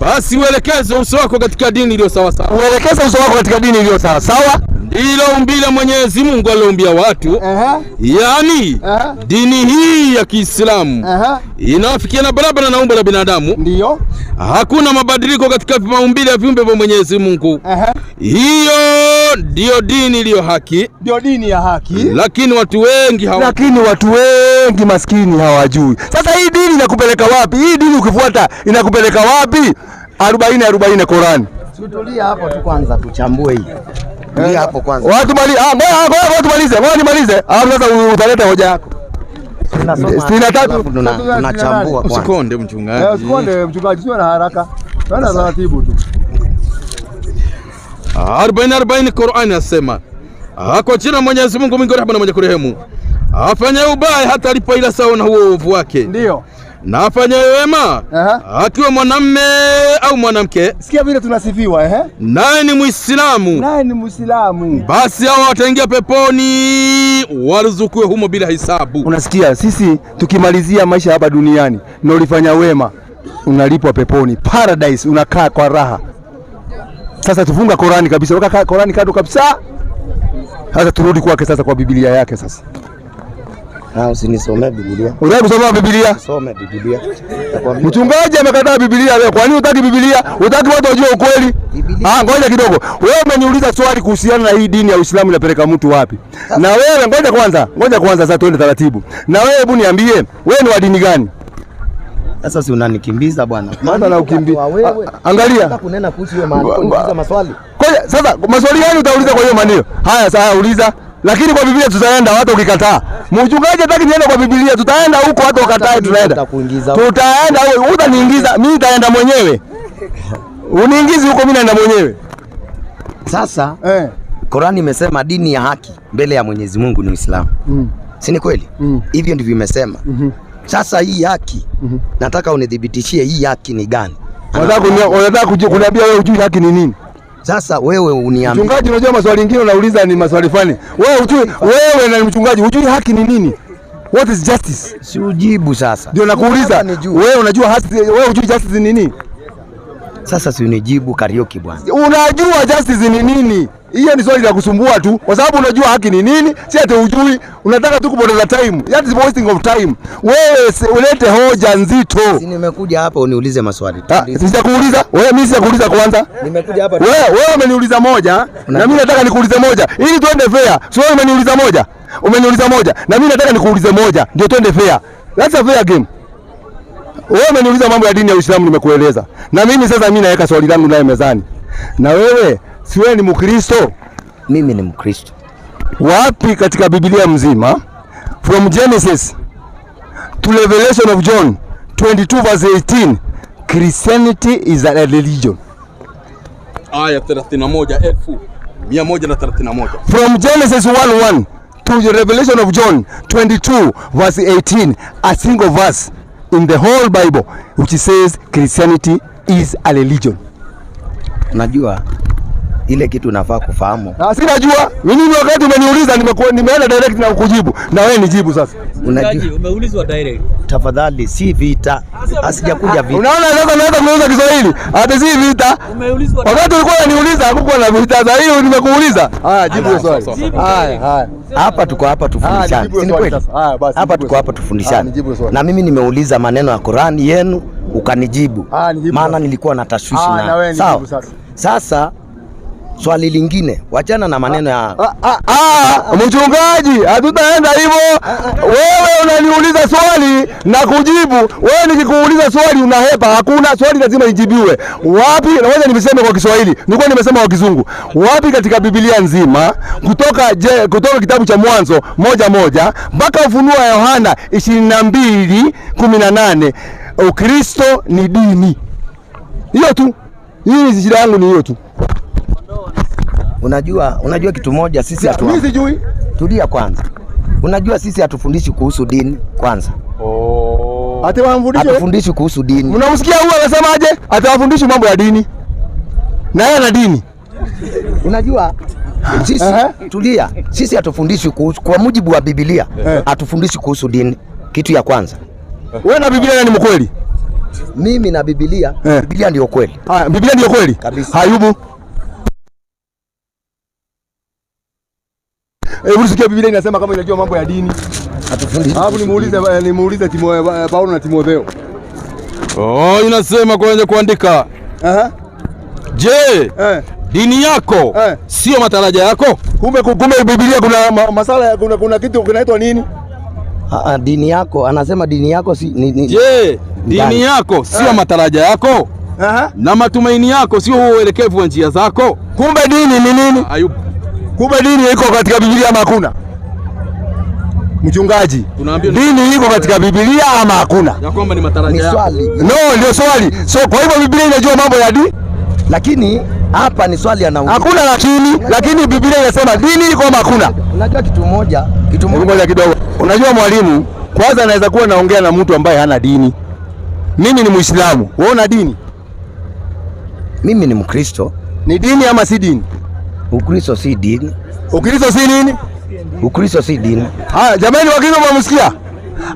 Basi uelekeze uso wako katika dini iliyo sawa sawa. Uelekeze uso wako katika dini iliyo sawa sawa. Ndilo umbile Mwenyezi Mungu alioumbia watu. Yaani dini hii ya Kiislamu inafikiana barabara na umbo la binadamu. Ndio. Hakuna mabadiliko katika maumbile ya viumbe vya Mwenyezi Mungu. Hiyo ndio dini iliyo haki. Ndio dini ya haki. Lakini watu wengi maskini hawajui. Sasa hii dini inakupeleka wapi? Hii dini ukifuata inakupeleka wapi? 40 Qur'an. Tulia hapo tu kwanza tuchambue hii. Tulia hapo kwanza. Watu malize. Sasa utaleta hoja yako. 63 tunachambua kwanza. Usikonde mchungaji. Usikonde mchungaji, sio na haraka. Twende taratibu tu. 40 Qur'an yasema, kwa jina Mwenyezi Mungu mwingi wa rehema na mwenye kurehemu. Afanye ubaya hata alipoila sawa na huo uovu wake. Ndio. Na afanye wema akiwa mwanamme au mwanamke. Sikia vile tunasifiwa Naye ni Muislamu. Basi hao wataingia peponi warzukiwe humo bila hisabu. Unasikia, sisi tukimalizia maisha hapa duniani na ulifanya wema unalipwa peponi, paradise, unakaa kwa raha. Sasa tufunga Qur'ani kabisa, weka Qur'ani kando kabisa. Sasa turudi kwake sasa kwa Biblia yake sasa. Usinisomee Biblia. Unataka kusoma Biblia? Some Biblia. Mchungaji amekataa Biblia leo. Kwa nini hutaki Biblia? Hutaki watu wajue ukweli? Ngoja kidogo. Wewe umeniuliza swali kuhusiana na hii dini ya Uislamu inapeleka mtu wapi? Na wewe ngoja kwanza sasa tuende taratibu. Na wewe hebu niambie, wewe ni wa dini gani? Sasa si unanikimbiza bwana. Maana na ukimbia. Angalia. Nataka kunena kuhusu hiyo maandiko, niuliza maswali. Kwa sasa maswali gani utauliza kwa hiyo maneno? Haya sasa uliza. Lakini kwa Biblia tutaenda watu ukikataa. Mchungaji hataki niende kwa Biblia, tutaenda huko watu wakatae tunaenda. Tutaenda utaniingiza, mimi nitaenda mwenyewe. Uniingizi huko mimi naenda mwenyewe. Sasa Qur'ani imesema dini ya haki mbele ya Mwenyezi Mungu ni Uislamu. Si ni kweli? Hivyo ndivyo imesema. Sasa hii haki nataka unidhibitishie hii haki ni gani? Unataka kuniambia wewe hujui haki ni nini? Sasa wewe uniambie. Mchungaji, unajua maswali mengine unauliza ni maswali fani. Wewe hujui, wewe na mchungaji hujui haki ni nini? What is justice? Si ujibu sasa. Ndio nakuuliza. Wewe unajua haki, wewe hujui justice ni nini? Sasa si unijibu karaoke bwana. Unajua justice ni nini? Hiyo ni swali la kusumbua tu, kwa sababu unajua haki ni nini, si ati hujui, unataka tu kupoteza time. That is wasting of time. Wewe ulete hoja nzito. Si nimekuja hapa uniulize maswali. Sijakuuliza. Wewe mimi sijakuuliza kwanza. Nimekuja hapa. Wewe umeniuliza moja, na mimi nataka nikuulize moja. Ili tuende fair. Sio wewe umeniuliza moja. Umeniuliza moja, na mimi nataka nikuulize moja, ndio tuende fair. That's a fair game. Wewe umeniuliza mambo ya dini ya Uislamu nimekueleza. Na mimi sasa naweka swali langu naye mezani. Na wewe si wewe ni Mkristo? Mimi ni Mkristo. Wapi katika Biblia mzima from Genesis to Revelation of John 22 verse 18 Christianity is a religion? Aya 31,131. From Genesis 1:1 to the Revelation of John 22 verse 18, a single verse in the whole Bible which says Christianity is a religion. Unajua ile kitu unafaa kufahamu. Sinajua. Mimi wakati umeniuliza nimeenda direct na kukujibu. Na wewe nijibu sasa. Unajua umeulizwa direct. Tafadhali si vita. Asijakuja vita. Unaona sasa naweza kuuliza Kiswahili. Hata si vita. Umeulizwa. Wakati ulikuwa unaniuliza hakukuwa na vita. Sasa hiyo nimekuuliza. Haya, jibu swali. Haya. Hapa tuko hapa tufundishane. Si kweli? Hapa tuko hapa tufundishane. Na mimi nimeuliza maneno ya Qur'ani yenu ukanijibu. Maana nilikuwa na tashwishi na. Sawa. Sasa swali lingine, wachana na maneno ya mchungaji, hatutaenda hivyo. Wewe unaniuliza swali na kujibu. Wewe nikikuuliza swali unahepa. Hakuna swali lazima lijibiwe. Wapi? Naweza nimesema kwa Kiswahili, nilikuwa nimesema kwa Kizungu. Wapi katika Biblia nzima kutoka kitabu cha Mwanzo 1:1 mpaka Ufunuo wa Yohana 22:18 Ukristo ni dini? Hiyo tu. Hii shida yangu ni hiyo tu. Unajua kitu moja sisi Mimi sijui. Tulia kwanza. Unajua sisi hatufundishi kuhusu dini kwanza. Hatufundishi kuhusu dini. Mnamsikia huyu anasemaje? Atawafundishi mambo ya dini. Na yeye ana dini. Unajua sisi tulia. Sisi hatufundishi kuhusu, kwa mujibu wa Biblia, hatufundishi kuhusu dini. Kitu ya kwanza. Wewe na Biblia ni mkweli? Mimi na Biblia, Biblia ndio kweli. Biblia ndio kweli? Kabisa. Ayubu. Unasikia Biblia inasema kama inajua mambo ya dini. Hatufundishi. Hapo nimuulize Paulo na Timotheo. Inasema kwenye kuandika. Je, dini yako sio mataraja yako? Kumbe Biblia kuna masala, kuna kitu kinaitwa nini? Dini yako, anasema dini yako si Je, dini yako sio mataraja yako? Na matumaini yako sio uelekevu wa njia zako? Kumbe dini ni nini? Ayubu. Kumbe dini iko katika Biblia ama hakuna? Mchungaji, dini iko katika Biblia ama hakuna? Ya kwamba ni mataraja yako. swali. No, ndio swali. So kwa hivyo Biblia inajua mambo ya dini? Lakini hapa ni swali anauliza. Hakuna lakini Biblia inasema dini iko ama hakuna? Unajua kitu moja kidogo. Unajua mwalimu, kwanza anaweza kuwa naongea na mtu ambaye hana dini. Mimi ni Muislamu. Wewe una dini? Mimi ni Mkristo. Ni dini ama si dini? Ukristo si dini. Ukristo si nini? Ukristo si dini. Jamani Wakristo mmemsikia?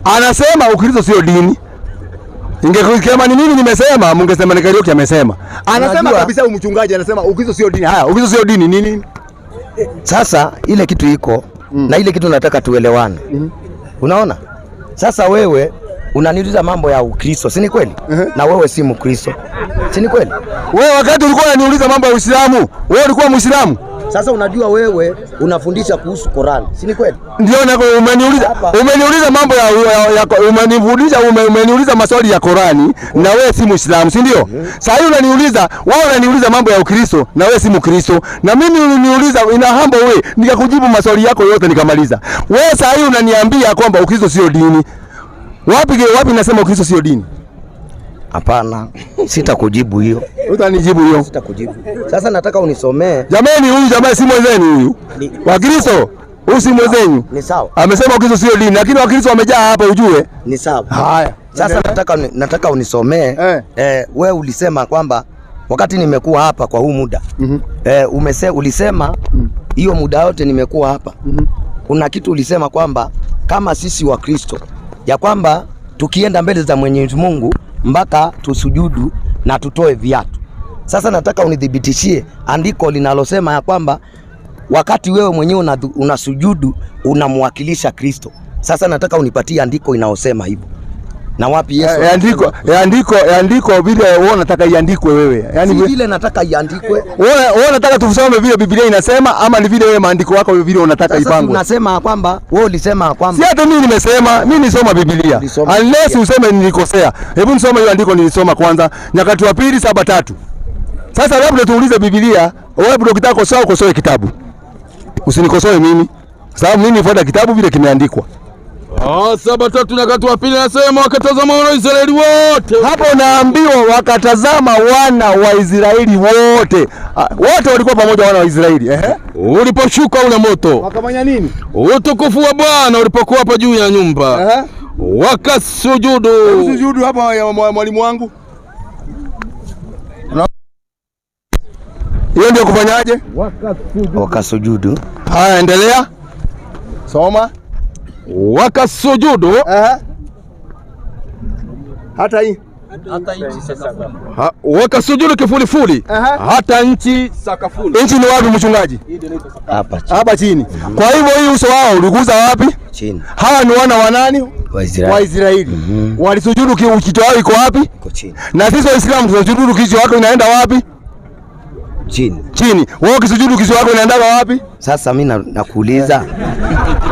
Anasema Ukristo sio dini. Ingekuwa ni mimi nimesema, mungesema ni Kariuki amesema. Anasema kabisa mchungaji anasema Ukristo sio dini. Ukristo sio dini nini? Sasa ile kitu iko na ile kitu nataka tuelewane. Unaona? Sasa wewe unaniuliza mambo ya Ukristo, si ni kweli? Na wewe si Mkristo. Si ni kweli? Wewe wakati ulikuwa unaniuliza mambo ya Uislamu, wewe ulikuwa Muislamu? Sasa unajua wewe unafundisha kuhusu Qur'an. Si ni kweli? Ndio umeniuliza mambo umeniuliza maswali ya Qur'ani na wewe si Muislamu, si ndio? Sasa hiyo unaniuliza mambo ya Ukristo na wewe si Mkristo. Na mimi unaniuliza ina hambo wewe, nikakujibu maswali yako yote nikamaliza. Wewe sasa hiyo unaniambia kwamba Ukristo sio dini. Wapi nasema Ukristo sio dini? Hapana, sitakujibu hiyo. Utanijibu hiyo? Sitakujibu. Sasa nataka unisomee. Jamani, huyu jamaa si mwenzenu huyu. Wakristo, huyu si mwenzenu. Ni sawa. Amesema Ukristo sio dini, lakini Wakristo wamejaa hapa ujue. Ni sawa. Haya. Sasa nataka unisomee. Wewe ulisema kwamba wakati nimekuwa hapa kwa huu muda. Ulisema hiyo muda yote nimekuwa hapa. Kuna kitu ulisema kwamba kama sisi Wakristo ya kwamba tukienda mbele za Mwenyezi Mungu mpaka tusujudu na tutoe viatu. Sasa nataka unidhibitishie andiko linalosema ya kwamba wakati wewe mwenyewe unasujudu unamwakilisha Kristo. Sasa nataka unipatie andiko inaosema hivyo. Na wapi Yesu? Andiko vile wewe unataka iandikwe wewe. Yaani vile nataka iandikwe. Wewe unataka tusome vile Biblia inasema ama ni vile wewe maandiko yako vile unataka ipangwe? Sasa unasema kwamba wewe ulisema kwamba si hata mimi nimesema, mimi nisoma Biblia. Unless useme nilikosea. Hebu nisome hiyo andiko nilisoma kwanza, Nyakati wa Pili 7:3. Sasa labda tuulize Biblia, wewe ndio ukitaka kosoa ukosoe kitabu. Usinikosoe mimi. Sababu mimi nifuata kitabu vile kimeandikwa. 7:3 Nyakati wa Pili nasema wakatazama wana wa Israeli wote. Hapo naambiwa wakatazama wana wa Israeli wote. Wote walikuwa pamoja wana wa Israeli. Uliposhuka ule moto. Wakamanya nini? Utukufu wa Bwana ulipokuwa hapa juu ya nyumba. Wakasujudu. Sujudu hapa ya mwalimu wangu. Hiyo ndio kufanyaje? Wakasujudu. Haya, endelea. Soma. Wakasujudu. Hata hii. Wakasujudu kifulifuli. Hata nchi sakafuni. Nchi ni wapi mchungaji? Hapa chini. Kwa hivyo hii uso wao uliguza wapi? Chini. Hawa ni wana wa nani? Wa Israeli. Walisujudu kichwa chao iko wapi? Iko chini. Na sisi Waislamu tunasujudu kichwa wako inaenda wapi? Chini. Wewe ukisujudu kichwa wako inaenda wapi? Sasa mimi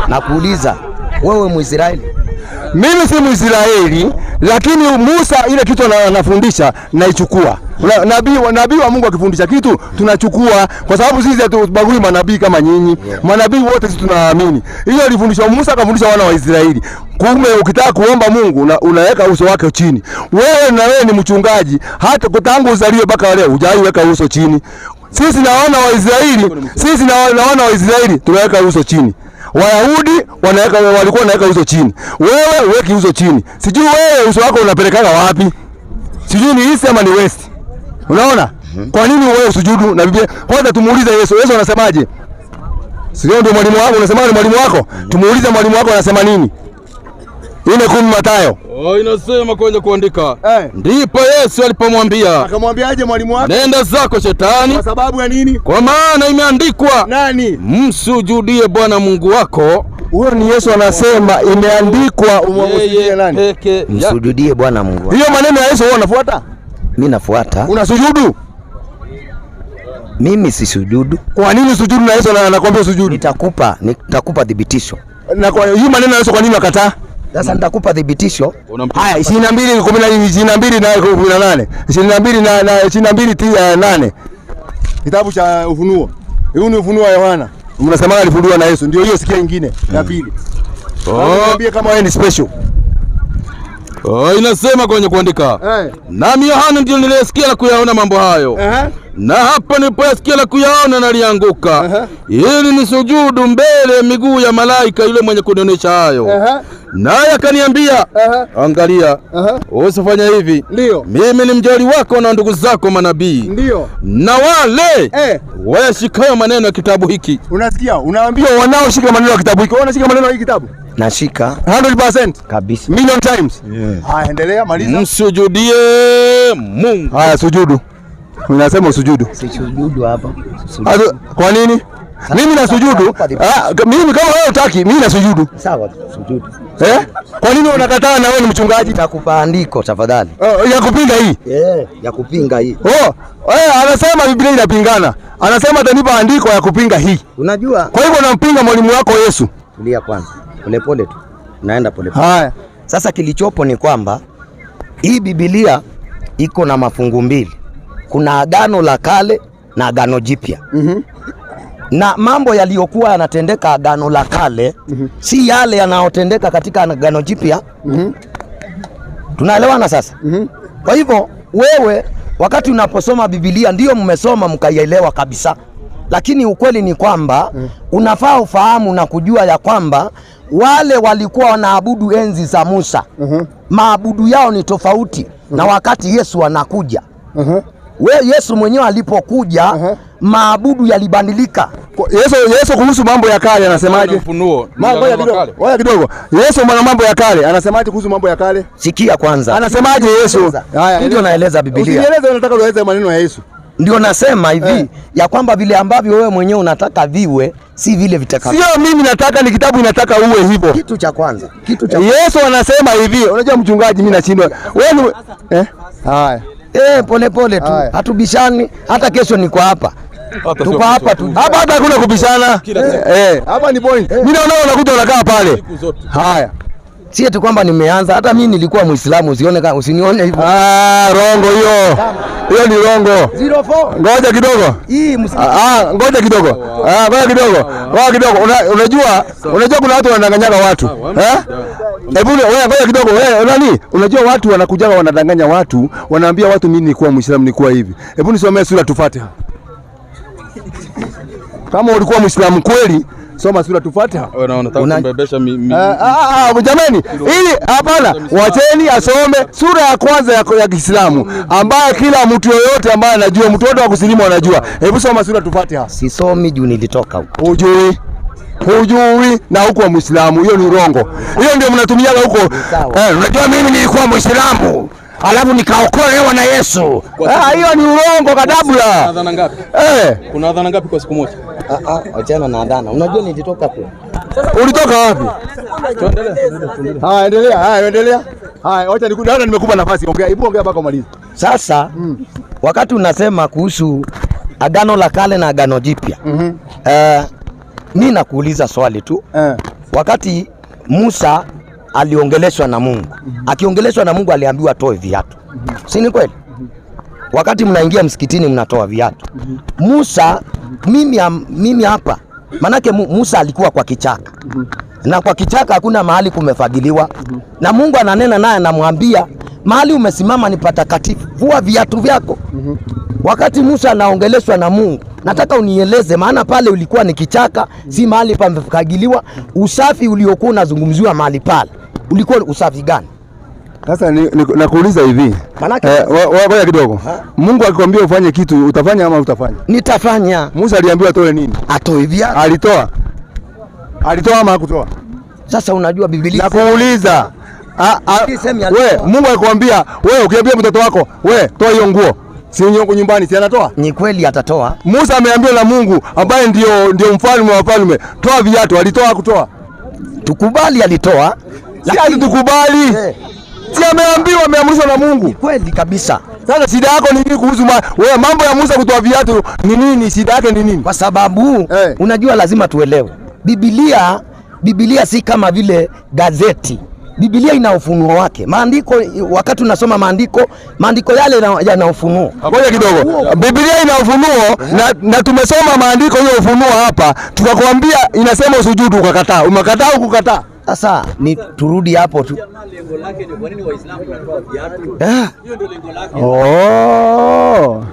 nakuuliza wewe Mwisraeli? Mimi si Mwisraeli, lakini Musa ile kitu anafundisha naichukua. Nabii wa Mungu akifundisha kitu tunachukua, kwa sababu sisi hatubagui manabii kama nyinyi. Manabii wote sisi tunaamini. Hiyo alifundisha Musa, akafundisha wana wa Israeli. Kumbe ukitaka kuomba Mungu unaweka uso wake chini. Wewe ni mchungaji, hata tangu uzaliwe mpaka leo hujaiweka uso chini. Sisi naona Waisraeli tunaweka uso chini. Wayahudi walikuwa wanaweka uso chini. Wewe uweki uso chini. Sijui wewe uso wako unapelekana wapi? Sijui ni east ama ni west. Unaona? Kwa nini wewe usujudu na Biblia? Kwanza tumuulize Yesu. Yesu anasemaje? Sio ndio mwalimu wako, unasema ni mwalimu wako? Tumuulize mwalimu wako anasema nini? Ile 10 Mathayo. Inasema kwenye kuandika. Ndipo Yesu alipomwambia. Akamwambiaje mwalimu wako? Nenda zako shetani. Kwa sababu ya nini? Kwa maana imeandikwa. Nani? Msujudie Bwana Mungu wako. Huyo ni Yesu anasema, imeandikwa umsujudie nani? Msujudie Bwana Mungu. Hiyo maneno ya Yesu wewe unafuata? Mimi nafuata. Unasujudu? Mimi si sujudu. Kwa nini sujudu na Yesu anakuambia sujudu? Nitakupa dhibitisho. Na kwa hiyo maneno ya Yesu kwa nini unakataa? Sasa nitakupa dhibitisho. Haya 22:22 na 18. 22 na 22:8. Kitabu cha Ufunuo. Hiyo ni Ufunuo wa Yohana. Mnasema alifunuliwa na Yesu. Ndio hiyo sikia nyingine ya pili. Niambie kama wewe ni special. Inasema kwenye kuandika. Nami Yohana ndio nilisikia na kuyaona mambo hayo. Na hapa nilipoyasikia na kuyaona nalianguka. Ili nisujudu mbele ya miguu ya malaika yule mwenye kunionyesha hayo. Naye akaniambia, angalia, usifanye hivi. Ndio. Mimi ni mjoli wako na ndugu zako manabii. Ndio. Na wale wayashikayo maneno ya kitabu hiki. Unasikia? Unaambia wanaoshika maneno ya kitabu hiki. Wanashika maneno ya hiki kitabu? Nashika 100% kabisa. Million times. Haya, endelea, maliza. Msujudie Mungu. Haya, sujudu. Unasema usujudu. Si sujudu hapa. Kwa nini? Mimi nasujudu. Mimi kama wewe utaki, mimi nasujudu. Sawa, sujudu. Kwa nini unakataa na wewe ni mchungaji? Nitakupa andiko tafadhali. Ya kupinga hii. Ya kupinga hii. Anasema Biblia inapingana. Anasema atanipa andiko ya kupinga hii. Unajua? Kwa hivyo nampinga mwalimu wako Yesu. Tulia kwanza. Polepole tu. Naenda polepole. Haya. Sasa kilichopo ni kwamba hii Biblia iko na mafungu mbili. Kuna Agano la Kale na Agano Jipya. Na mambo yaliyokuwa yanatendeka Agano la Kale si yale yanayotendeka katika Agano Jipya. Tunaelewana sasa? Kwa hivyo wewe wakati unaposoma Biblia ndio mmesoma mkaielewa kabisa. Lakini ukweli ni kwamba unafaa ufahamu na kujua ya kwamba wale walikuwa wanaabudu enzi za Musa. Maabudu yao ni tofauti na wakati Yesu anakuja. Yesu mwenyewe alipokuja maabudu yalibadilika. Yesu kuhusu mambo ya kale anasemaje? Ngoja kidogo. Yesu mambo ya kale anasemaje kuhusu mambo ya kale? Sikia kwanza. Anasemaje Yesu? Ndio naeleza Biblia. Usieleze, unataka ueleze maneno ya Yesu. Ndio nasema hivi ya kwamba vile ambavyo wewe mwenyewe unataka viwe si vile vitakavyo. Sio mimi nataka, ni kitabu inataka uwe hivyo. Kitu cha kwanza. Yesu anasema hivi. Unajua mchungaji, mimi nashindwa. Wewe haya. Pole tu. Hatubishani. Hata kesho niko hapa. Tuko hapa tu. Hapa hata hakuna kubishana. Hapa ni point. Mimi naona unakuja unakaa pale. Haya. Si eti kwamba nimeanza, hata mimi nilikuwa Muislamu, usinione hivyo. Rongo hiyo. Hiyo ni rongo. 04. Ngoja kidogo. Ngoja kidogo. Ngoja kidogo. Unajua kuna watu wanadanganya watu. Hebu wewe ngoja kidogo. Wewe nani? Unajua watu wanakuja wanadanganya watu, wanaambia watu mimi nilikuwa Muislamu, nilikuwa hivi. Hebu nisomee sura Fatiha. Kama ulikuwa Muislamu kweli, soma sura Fatiha. Unataka kumbebesha jamani, ili hapana, wacheni asome sura ya kwanza ya Kiislamu ambaye kila mtu yoyote ambaye anajua, mtu wote wa kusilimu anajua. Hebu soma sura Fatiha. Sisomi juu nilitoka huko. Hujui na huko Muislamu, hiyo ni urongo. Hiyo ndio mnatumiaga huko. Unajua mimi nilikuwa Muislamu alafu nikaokolewa na Yesu. Hiyo ni urongo kadabla. Adhana ngapi? Kuna adhana ngapi kwa siku moja? Achana na adhana. Unajua nilitoka kule. Ulitoka wapi? Endelea. Acha nikuona, nimekupa nafasi. Ongea, ongea mpaka umalize. Sasa wakati unasema kuhusu Agano la Kale na Agano Jipya. Mimi nakuuliza swali tu. Wakati Musa aliongeleshwa na Mungu. Akiongeleshwa na Mungu aliambiwa atoe viatu. Si ni kweli? Wakati mnaingia msikitini mnatoa viatu. Musa, mimi hapa. Manake Musa alikuwa kwa kichaka. Na kwa kichaka hakuna mahali kumefagiliwa. Na Mungu ananena naye anamwambia mahali umesimama ni patakatifu, vua viatu vyako. Wakati Musa anaongeleshwa na Mungu, nataka unieleze, maana pale ulikuwa ni kichaka, si mahali pamekagiliwa. Usafi uliokuwa unazungumziwa mahali pale ulikuwa usafi gani? Sasa nakuuliza hivi, ngoja kidogo. Mungu akikwambia ufanye kitu, utafanya ama utafanya? Nitafanya. Musa aliambiwa atoe nini? Atoe viatu. Alitoa ama hakutoa? Sasa unajua Biblia. Nakuuliza. Wewe Mungu akikwambia, wewe ukiambia mtoto wako, wewe toa hiyo nguo, si nyumbani, si anatoa? Ni kweli atatoa. Musa ameambiwa na Mungu ambaye ndio mfalme wa wafalme, toa viatu. Alitoa hakutoa? Tukubali alitoa. Lakini tukubali. Si ameamrishwa na Mungu. Kweli kabisa. Sasa shida yako ni nini kuhusu wewe mambo ya Musa kutoa viatu ni nini? Shida yake ni nini? Kwa sababu unajua lazima tuelewe. Biblia si kama vile gazeti. Biblia ina ufunuo wake. Maandiko, wakati unasoma maandiko yale yana ufunuo. Ngoja kidogo. Biblia ina ufunuo na tumesoma maandiko hiyo ufunuo hapa. Tukakwambia inasema usujudu ukakataa. Umekataa au kukataa? Sasa ni turudi hapo tu. Lengo lake ni kwa nini Waislamu wanatoa viatu? Hiyo ndio lengo lake.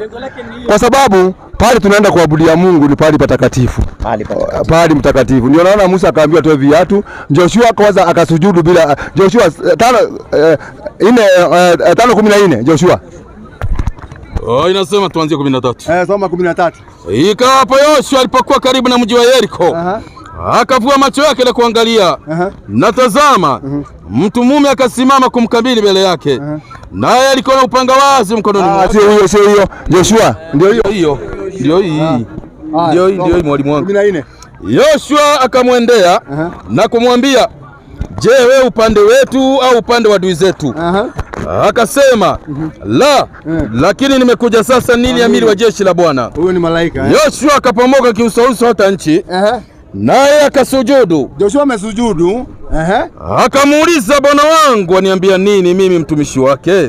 Lengo lake ni kwa sababu pale tunaenda kuabudia Mungu ni pale patakatifu. Pale mtakatifu. Ndio naona Musa akaambiwa toe viatu. Joshua kwanza akasujudu bila Joshua 5:14 Joshua. Inasema tuanzie 13. Soma 13. Ikawa hapo Yoshua alipokuwa karibu na mji wa Yeriko. Akavua macho yake na kuangalia. Na tazama, mtu mume akasimama kumkabili mbele yake. Naye alikuwa na upanga wazi mkononi mwake. Sio hiyo. Joshua, ndio hiyo. Ndio hii mwalimu wangu. 14. Yoshua akamwendea na kumwambia, "Je, wewe upande wetu au upande wa adui zetu?" Akasema, "La, lakini nimekuja sasa nini amiri wa jeshi la Bwana." Huyo ni malaika. Yoshua akapomoka kiusauso hata nchi. Naye akasujudu. Joshua amesujudu. Akamuuliza, "Bwana wangu aniambia nini mimi mtumishi wake?"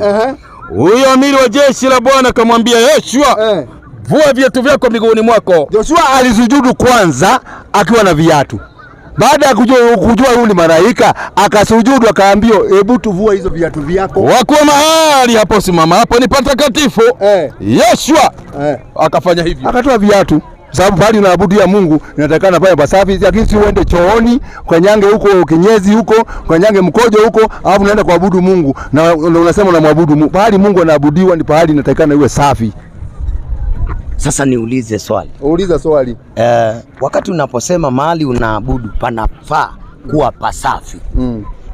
Huyo amiri wa jeshi la Bwana akamwambia Yoshua, "Vua viatu vyako miguuni mwako." Joshua alisujudu kwanza akiwa na viatu. Baada ya kujua huyu ni malaika, akasujudu akaambiwa, "Hebu tuvua hizo viatu vyako." Wakuwa mahali hapo, simama hapo ni patakatifu. Yoshua akafanya hivyo. Akatoa viatu. Sababu pale unaabudu ya Mungu inatakana pale pasafi, lakini si uende chooni, kanyange huko kinyezi huko, kanyange mkojo huko, alafu unaenda kuabudu Mungu na unasema unamwabudu Mungu. Pale Mungu anaabudiwa ni pale inatakana iwe safi. Sasa niulize swali. Uliza swali. Wakati unaposema mahali unaabudu panafaa kuwa pasafi.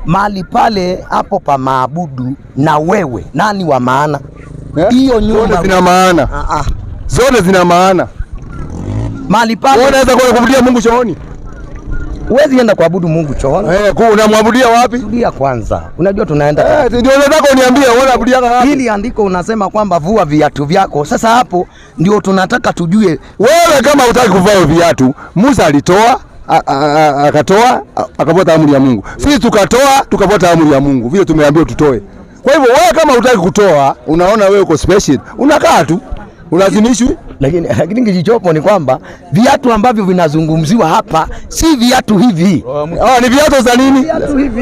Mahali pale hapo pa maabudu na wewe nani wa maana? Hiyo nyumba zote zina maana. Zote zina maana. Mahali pale unaweza kuabudia Mungu chooni. Huwezi enda kuabudu Mungu chooni. Unamwabudia wapi? Tulia kwanza. Unajua tunaenda. Ndio nataka uniambie unaabudia wapi? Hili andiko unasema kwamba vua viatu vyako. Sasa hapo ndio tunataka tujue. Wewe kama hutaki kuvaa viatu, Musa alitoa akatoa akafuata amri ya Mungu. Sisi tukatoa tukafuata amri ya Mungu. Vile tumeambiwa tutoe. Kwa hivyo wewe kama hutaki kutoa, unaona wewe uko special, unakaa tu. Ulazimishwi. Lakini kilichopo ni kwamba viatu ambavyo vinazungumziwa hapa si viatu hivi. Ni viatu za nini?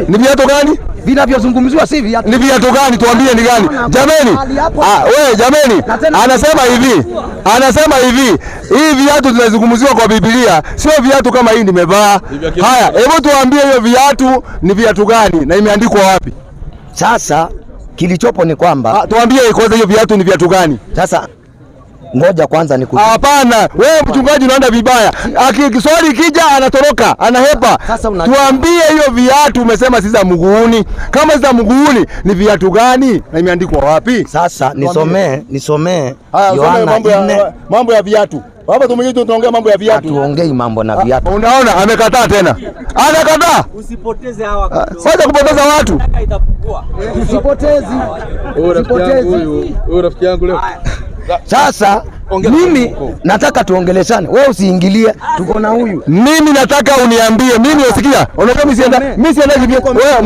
Ni viatu gani? Vinavyozungumziwa si viatu. Ni viatu gani? Tuambie ni gani? Jameni. Wewe jameni. Anasema hivi. Hii viatu zinazungumziwa kwa Biblia sio viatu kama hii nimevaa. Haya, hebu tuambie hiyo viatu ni viatu gani na imeandikwa wapi? Sasa kilichopo ni kwamba tuambie kwanza hiyo viatu ni viatu gani? Sasa ngoja kwanza hapana, wewe mchungaji unaenda vibaya. Kiswali kija anatoroka, anahepa. Tuambie hiyo viatu umesema si za mguuni. Kama si za mguuni ni viatu gani na imeandikwa wapi? Sasa nisomee Yohana mambo ya viatu. Baba tunaongea mambo ya viatu. Tuongei mambo na viatu. Unaona amekataa tena. Anakataa. Usipoteze hawa. Sasa kupoteza watu. Usipotezi. Huyu rafiki yangu leo. Sasa Mimi nataka tuongeleshane, wewe usiingilie, tuko na huyu. Mimi nataka uniambie, mimi usikia, unajua mimi siendagi vile. Wewe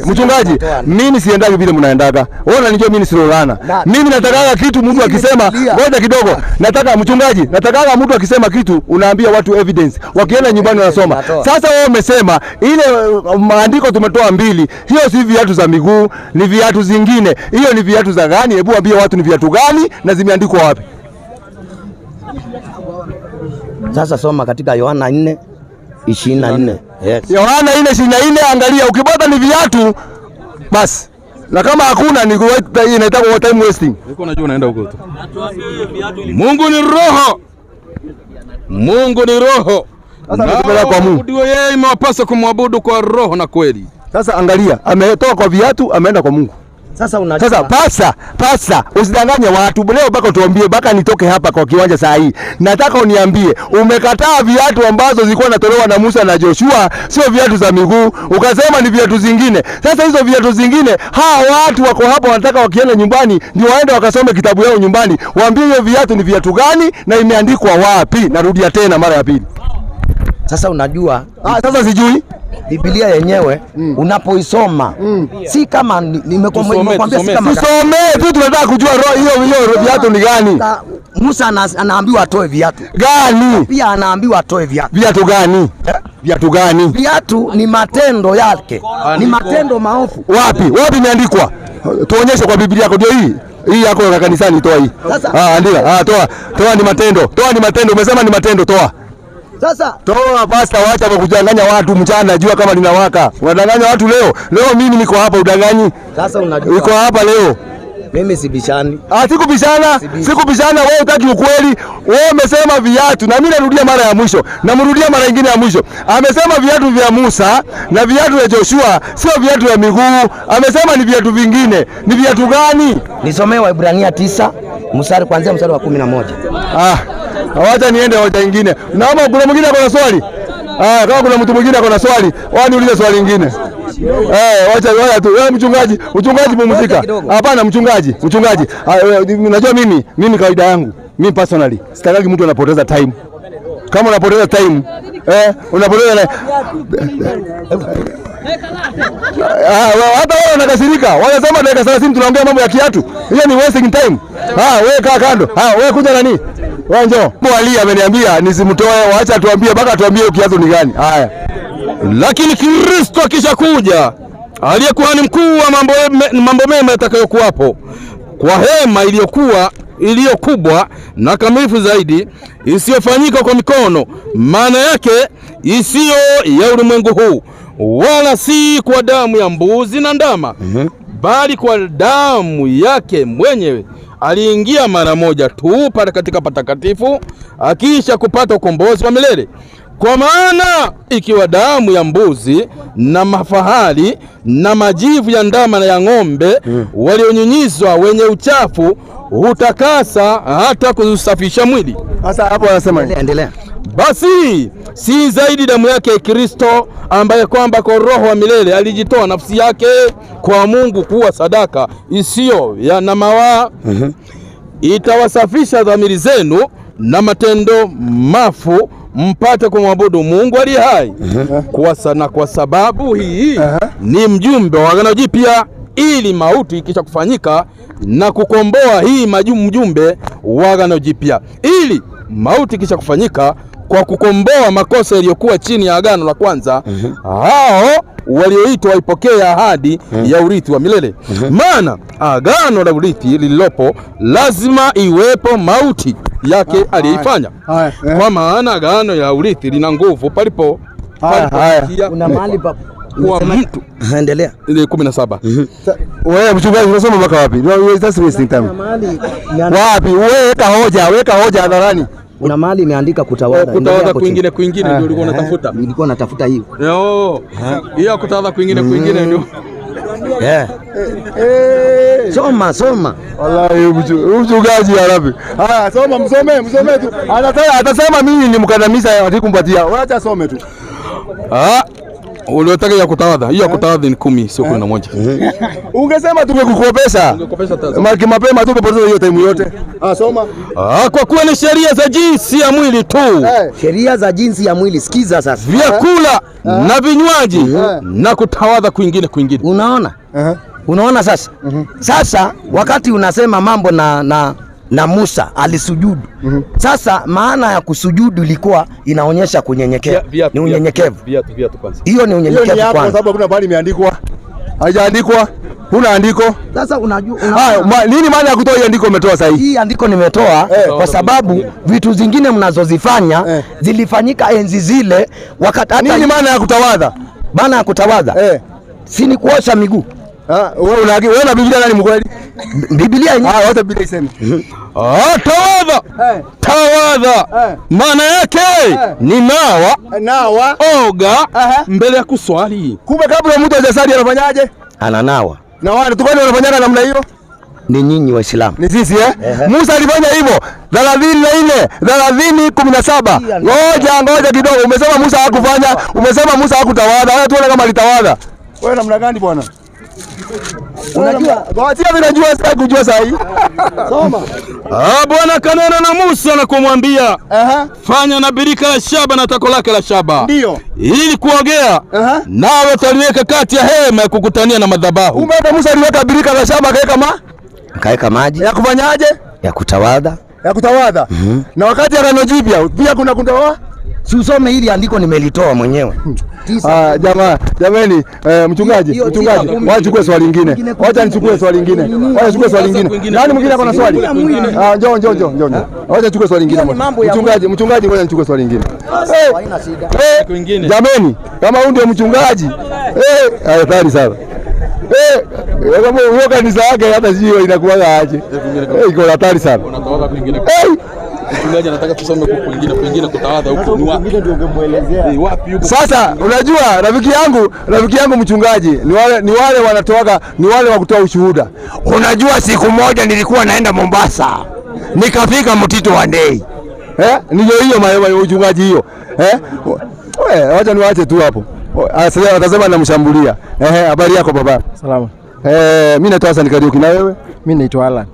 mchungaji, mimi siendagi vile mnaendaga. Wewe unanijua mimi sirolana. Mimi nataka kitu mtu akisema, ngoja kidogo. Nataka mtu akisema kitu unaambia watu evidence. Wakienda nyumbani wanasoma. Sasa wewe umesema ile maandiko tumetoa 2, hiyo si viatu za miguu, ni viatu zingine. Hiyo ni viatu za gani? Hebu ambie watu ni viatu gani na zimeandikwa wapi? Sasa soma katika Yohana 4:24. Yes. Yohana 4:24, angalia ukipata ni viatu basi. Na kama hakuna ni inaitwa time wasting. Niko najua unaenda huko tu. Mungu ni roho. Mungu ni roho. Sasa kwa Mungu ndio yeye imewapasa kumwabudu kwa roho na kweli. Sasa angalia, ametoka kwa viatu ameenda kwa Mungu. Sasa unajua. Sasa pasa usidanganye watu. Leo baka tuambie baka nitoke hapa kwa kiwanja saa hii. Nataka uniambie umekataa viatu ambazo zilikuwa natolewa na Musa na Joshua, sio viatu za miguu, ukasema ni viatu zingine. Sasa hizo viatu zingine, hawa watu wako hapa wanataka wakienda nyumbani ndio waende wakasome kitabu yao nyumbani. Waambie hiyo viatu ni viatu gani na imeandikwa wapi? Narudia tena mara ya pili. Sasa unajua, sasa sijui Biblia yenyewe unapoisoma si kama nimekwambia, si kama tusomee tu, tunataka kujua hiyo viatu ni gani. Musa anaambiwa atoe viatu gani? Pia anaambiwa atoe viatu. Viatu gani? Viatu gani? Viatu ni matendo yake, ni matendo maovu. Wapi imeandikwa? Tuonyeshe kwa Biblia yako. Ndio hii yako ya kanisani, toa hii. Andika. Toa ni matendo. Umesema ni matendo, toa. Sasa toa pasta, waacha kwa kudanganya watu mchana, jua kama linawaka. Unadanganya watu leo mimi niko hapa udanganyi. Sasa unajua niko hapa leo. Mimi sibishani. Sikubishana, wewe utaki ukweli. Wewe umesema viatu na mimi narudia mara ya mwisho. Namrudia mara nyingine ya mwisho. Amesema viatu vya Musa na viatu vya Joshua sio viatu vya miguu. Amesema ni viatu vingine. Ni viatu gani? Nisomee Waebrania 9 kuanzia mstari wa 11. Wacha niende hoja nyingine. Naomba kuna mwingine akona swali? Kama kuna mtu mwingine akona swali, niulize swali lingine. Wacha tu. Wewe mchungaji pumzika. Hapana mchungaji. Unajua mimi kawaida yangu, mimi personally sitaki mtu anapoteza time. Kama unapoteza time, unapoteza hata wewe unakasirika. Wanasema dakika 30 tunaongea mambo ya kiatu. Hiyo ni wasting time. Wewe kaa kando. Wewe kuja nani? Wewe njoo. Ali ameniambia nisimtoe, waacha tuambie mpaka tuambie kiatu ni gani. Haya. Lakini Kristo akisha kuja, aliyekuwa ni mkuu wa mambo mema yatakayokuwapo, kwa hema iliyo kubwa na kamilifu zaidi, isiyofanyika kwa mikono, maana yake isiyo ya ulimwengu huu, wala si kwa damu ya mbuzi na ndama, bali kwa damu yake mwenyewe aliingia mara moja tu katika patakatifu, akisha kupata ukombozi wa milele. Kwa maana ikiwa damu ya mbuzi na mafahali na majivu ya ndama na ya ng'ombe walionyunyizwa wenye uchafu hutakasa hata kusafisha mwili. Sasa hapo anasema endelea. Basi si zaidi damu yake Kristo, ambaye kwamba kwa roho wa milele alijitoa nafsi yake kwa Mungu kuwa sadaka isiyo ya na mawaa, itawasafisha dhamiri zenu na matendo mafu, mpate kumwabudu Mungu aliye hai. Kwa sababu hii ni mjumbe wa Agano Jipya, ili mauti ikisha kufanyika na kukomboa hii mjumbe wa Agano Jipya, ili mauti ikisha kufanyika kwa kukomboa makosa yaliyokuwa chini ya agano la kwanza, hao walioitwa waipokee ahadi ya urithi wa milele. Maana agano la urithi lililopo lazima iwepo mauti yake aliyeifanya. Kwa maana agano ya urithi lina nguvu palipo una mahali pa kwa mtu. Endelea. Ile 17. Wewe mchungaji unasoma mpaka wapi? That's wasting time. Wapi? Weka hoja hadharani. Una mahali imeandika kutawadha kwingine ndio ulikuwa unatafuta. Nilikuwa natafuta hiyo. Hiyo kutawadha kwingine ndio. Soma. Wallahi mchungaji Arabi. Msome tu. Atasema mimi ni mkandamiza atikumpatia. Acha some tu. Uliotaka ya kutawadha. Hiyo ya kutawadha ni 10 sio 11. Ungesema tungekukopesha. Mapema tu kupoteza hiyo time yote. Soma. Kwa kuwa ni sheria za jinsi ya mwili tu. Sheria za jinsi ya mwili, sikiza sasa. Vyakula na vinywaji na kutawadha kwingine. Unaona? Unaona sasa? Sasa wakati unasema mambo na Musa alisujudu. Sasa maana ya kusujudu ilikuwa inaonyesha kunyenyekea. Ni unyenyekevu. Hiyo ni unyenyekevu kwanza. Kwa sababu kuna bali imeandikwa. Haijaandikwa. Huna andiko. Sasa unajua nini maana ya kutoa hii andiko umetoa sasa hivi? Hii andiko nimetoa kwa sababu vitu zingine mnazozifanya zilifanyika enzi zile wakati hata. Nini maana ya kutawadha? Maana ya kutawadha? Si ni kuosha miguu. Wewe na Biblia nani mkweli? Biblia yenyewe. Wote Biblia iseme. Tawadha. Tawadha. Maana yake ni nawa. Oga mbele ya kuswali. Kumbe kabla mtu hajasali anafanyaje? Ananawa. Na wale tukani wanafanyaga namna hiyo? Ni nyinyi Waislamu. Ni sisi Musa alifanya hivyo 30:17. Ngoja kidogo. Umesema Musa hakufanya, umesema Musa hakutawadha. Wewe tuone kama alitawadha. Wewe namna gani bwana? Unajua? Sasa kujua sasa hii. Soma. Bwana kanena na Musa na kumwambia fanya na birika la shaba na tako lake la shaba. Ndio. Ili kuogea. Nawe utaliweka kati ya hema ya kukutania na madhabahu. Kumbe Musa aliweka birika la shaba akaweka maji. Ya kufanyaje? Ya kutawadha. Na wakati Agano Jipya pia kuna kundawa. Si usome hili andiko nimelitoa mwenyewe. Jamani, mchungaji, wachukue swali lingine. Wacha nichukue swali lingine. Nani mwingine ako na swali? Njoo. Wacha nichukue swali lingine. Mchungaji, ngoja nichukue swali lingine. Jamani, kama huyu ndio mchungaji. Hatari sana. Kama huyo kanisa yake hata sio inakuwa aje. Iko hatari sana. Mchungaji anataka tusome kwa kwingine kutawadha huko ni wapi? Ndio ungemuelezea. Ni wapi huko? Sasa unajua rafiki yangu mchungaji ni wale wanatoka, ni wale wa kutoa ushuhuda. Unajua siku moja nilikuwa naenda Mombasa. Nikafika Mtito wa Ndei. Ndio hiyo uchungaji hiyo. Wacha niwaache tu hapo. Sasa watasema namshambulia. Habari yako baba? Salama. Mimi naitwa Hassan Kariuki, na wewe? Mimi naitwa Alan.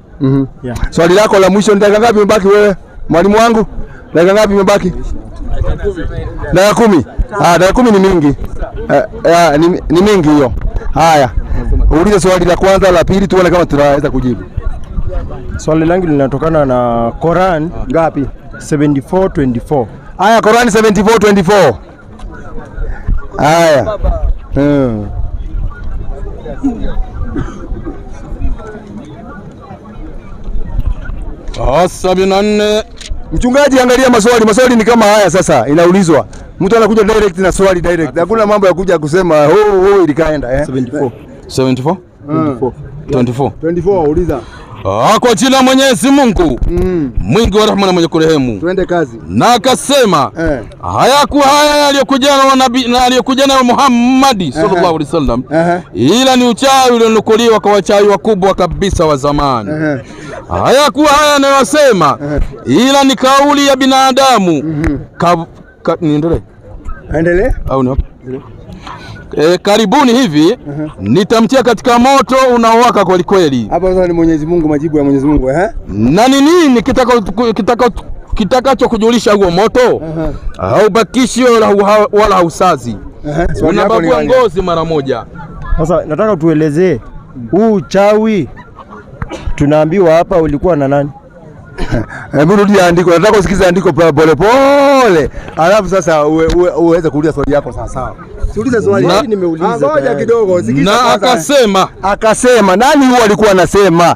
Swali lako la mwisho, dakika ngapi imebaki wewe? Mwalimu wangu, dakika ngapi imebaki? Dakika 10. Dakika 10 ni mingi. Ni mingi hiyo. Haya. Uulize swali la kwanza, la pili tuone kama tunaweza kujibu. Swali langu linatokana na Quran ngapi? 74:24. Haya, Quran 74:24. Haya. 74. Mchungaji, angalia maswali ni kama haya. Sasa inaulizwa, mtu anakuja direct na swali direct, hakuna mambo ya kuja kusema ilikaenda 74 24 uliza. Kwa jina Mwenyezi Mungu mwingi wa rehema na mwenye kurehemu. Twende kazi. Na akasema hayakuwa haya yaliyokuja na Muhammad sallallahu alaihi wasallam, ila ni uchawi ulionukuliwa kwa wachawi wakubwa kabisa wa zamani. Hayakuwa haya yanayosema, ila ni kauli ya binadamu. Endelee au ni hapo? Karibuni hivi nitamtia katika moto unaowaka kweli kweli. Hapa sasa ni Mwenyezi Mungu, majibu ya Mwenyezi Mungu. Na ni nini kitakacho kujulisha huo moto? Haubakishi wala hausazi. Unabagua ngozi mara moja. Sasa nataka tuelezee huu uchawi tunaambiwa hapa ulikuwa na nani? Hebu rudia andiko. Nataka usikize andiko pole pole. Alafu sasa uweze kuuliza swali yako sawa sawa. Siulize swali hili nimeuliza. Ngoja kidogo, sikiza kwanza. Akasema nani huyo alikuwa anasema?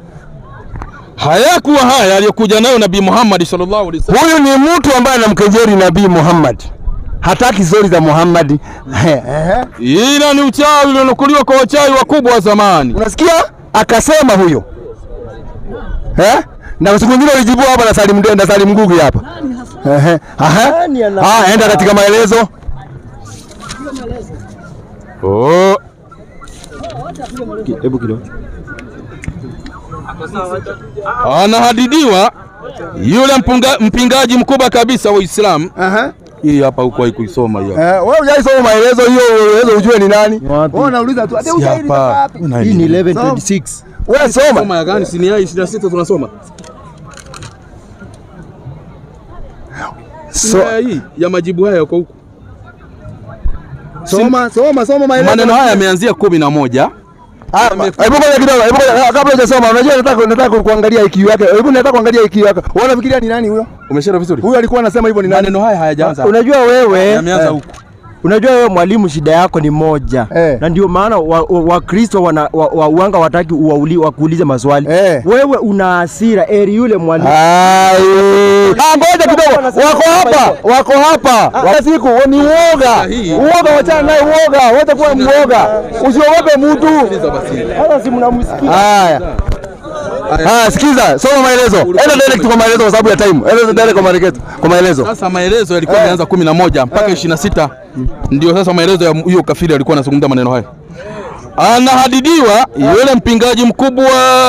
Hayakuwa haya aliyokuja nayo Nabii Muhammad sallallahu alaihi wasallam. Huyu ni mtu ambaye anamkejeli Nabii Muhammad. Hataki zuri za Muhammad. Ila ni uchawi ulionukuliwa kwa wachawi wakubwa wa zamani. Unasikia? Akasema huyo. Na siku nyingine ulijibu hapa na Salim Ngugi hapa. Enda katika maelezo. Hebu kidogo. Anahadidiwa yule mpingaji mkubwa kabisa wa Uislamu Hii hapa huko haikuisoma hiyo. Wewe hujaisoma maelezo hiyo, uelezo ujue ni nani. Wewe unauliza tu hadi ushahidi hapa. Hii ni 1126. Wewe soma. Soma ya gani? Si ni ya 26 tunasoma. Hii ya majibu haya yako huko. Soma maelezo. Maneno haya yameanzia 11. Hebu ngoja kidogo, kabla hujasoma, unajua nataka kuangalia IQ yake. Hebu nataka kuangalia IQ yake. Wewe unafikiria ni nani huyo? Umeshana vizuri? Huyo alikuwa anasema hivyo ni nani? Maneno haya hayajaanza. Unajua wewe yameanza huko. Unajua wewe mwalimu, shida yako ni moja. Na ndio maana Wakristo wanga wataki wakuulize maswali. Wewe una hasira, yule mwalimu. Ngoja kidogo. Wako hapa. Wala siku ni uoga. Uoga, wachana naye uoga. Wote kuwa mwoga. Usiogope mtu. Hata si mnamsikia. Haya. Sikiza, soma maelezo. Enda direct kwa maelezo kwa sababu ya time. Enda direct kwa maelezo. Sasa maelezo yalikuwa yameanza 11 mpaka 26. Ndio sasa maelezo ya hiyo kafiri alikuwa anazungumza maneno haya. Anahadidiwa yule mpingaji mkubwa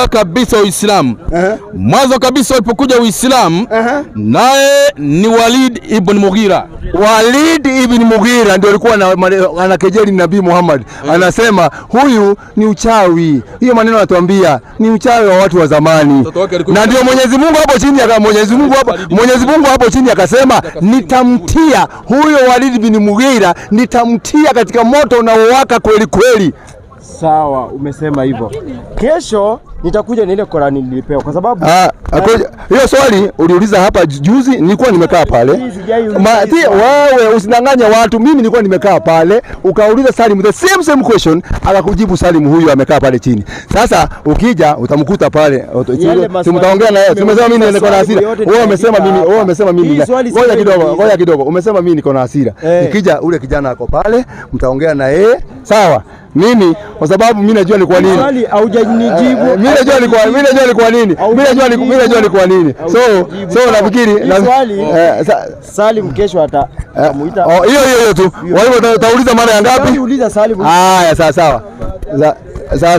kabisa wa Uislamu. Mwanzo kabisa alipokuja Uislamu, naye ni Walid ibn Mughira. Walid ibn Mughira ndio alikuwa anakejeli Nabii Muhammad. Anasema huyu ni uchawi. Hiyo maneno anatuambia ni uchawi wa watu wa zamani. Na ndio Mwenyezi Mungu hapo chini akasema nitamtia huyo Walid ibn Mughira, nitamtia katika moto unaowaka kweli kweli. Sawa, umesema hivyo. Kesho nitakuja na ile Qur'ani nilipewa kwa sababu hiyo swali uliuliza hapa juzi, nilikuwa nimekaa pale. Wewe usidanganye watu, mimi nilikuwa nimekaa pale, ukauliza Salim the same question, akakujibu Salim huyu amekaa pale chini. Sasa ukija utamkuta pale, mtaongea na yeye. Tumesema mimi niko na hasira. Wewe umesema mimi. Ngoja kidogo. Umesema mimi niko na hasira. Nikija ule kijana ako pale, mtaongea na yeye. Sawa. Mimi kwa sababu mimi najua ni kwa nini. Swali haujanijibu. Mimi najua ni kwa nini. So nafikiri Salim kesho atamuita. Hiyo tu. Wao utauliza mara ya ngapi? Uliza Salim.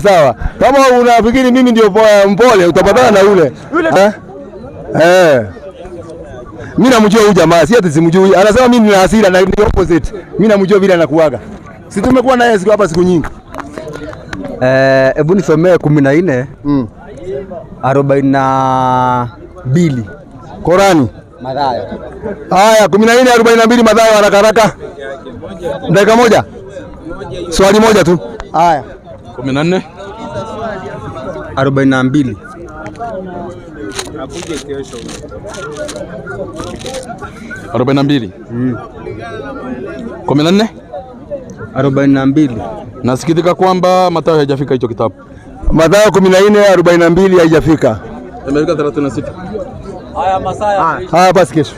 Sawa. Kama unafikiri mimi ndio mpole, utapatana na yule. Mimi namjua huyu jamaa, si ati simjui. Anasema mimi nina hasira na ni opposite. Mimi namjua vile anakuaga. Si tumekuwa naye siku hapa siku nyingi. Hebu nisomee 14 42 Qurani. Mathayo. Haya 14 42 Mathayo, haraka. Dakika moja. Swali moja tu. Haya. 14 42. Akuje kesho. 42. 14 42. Nasikitika kwamba Mathayo haijafika hicho kitabu. Mathayo 14 42 haijafika. Imefika 36. Haya basi kesho.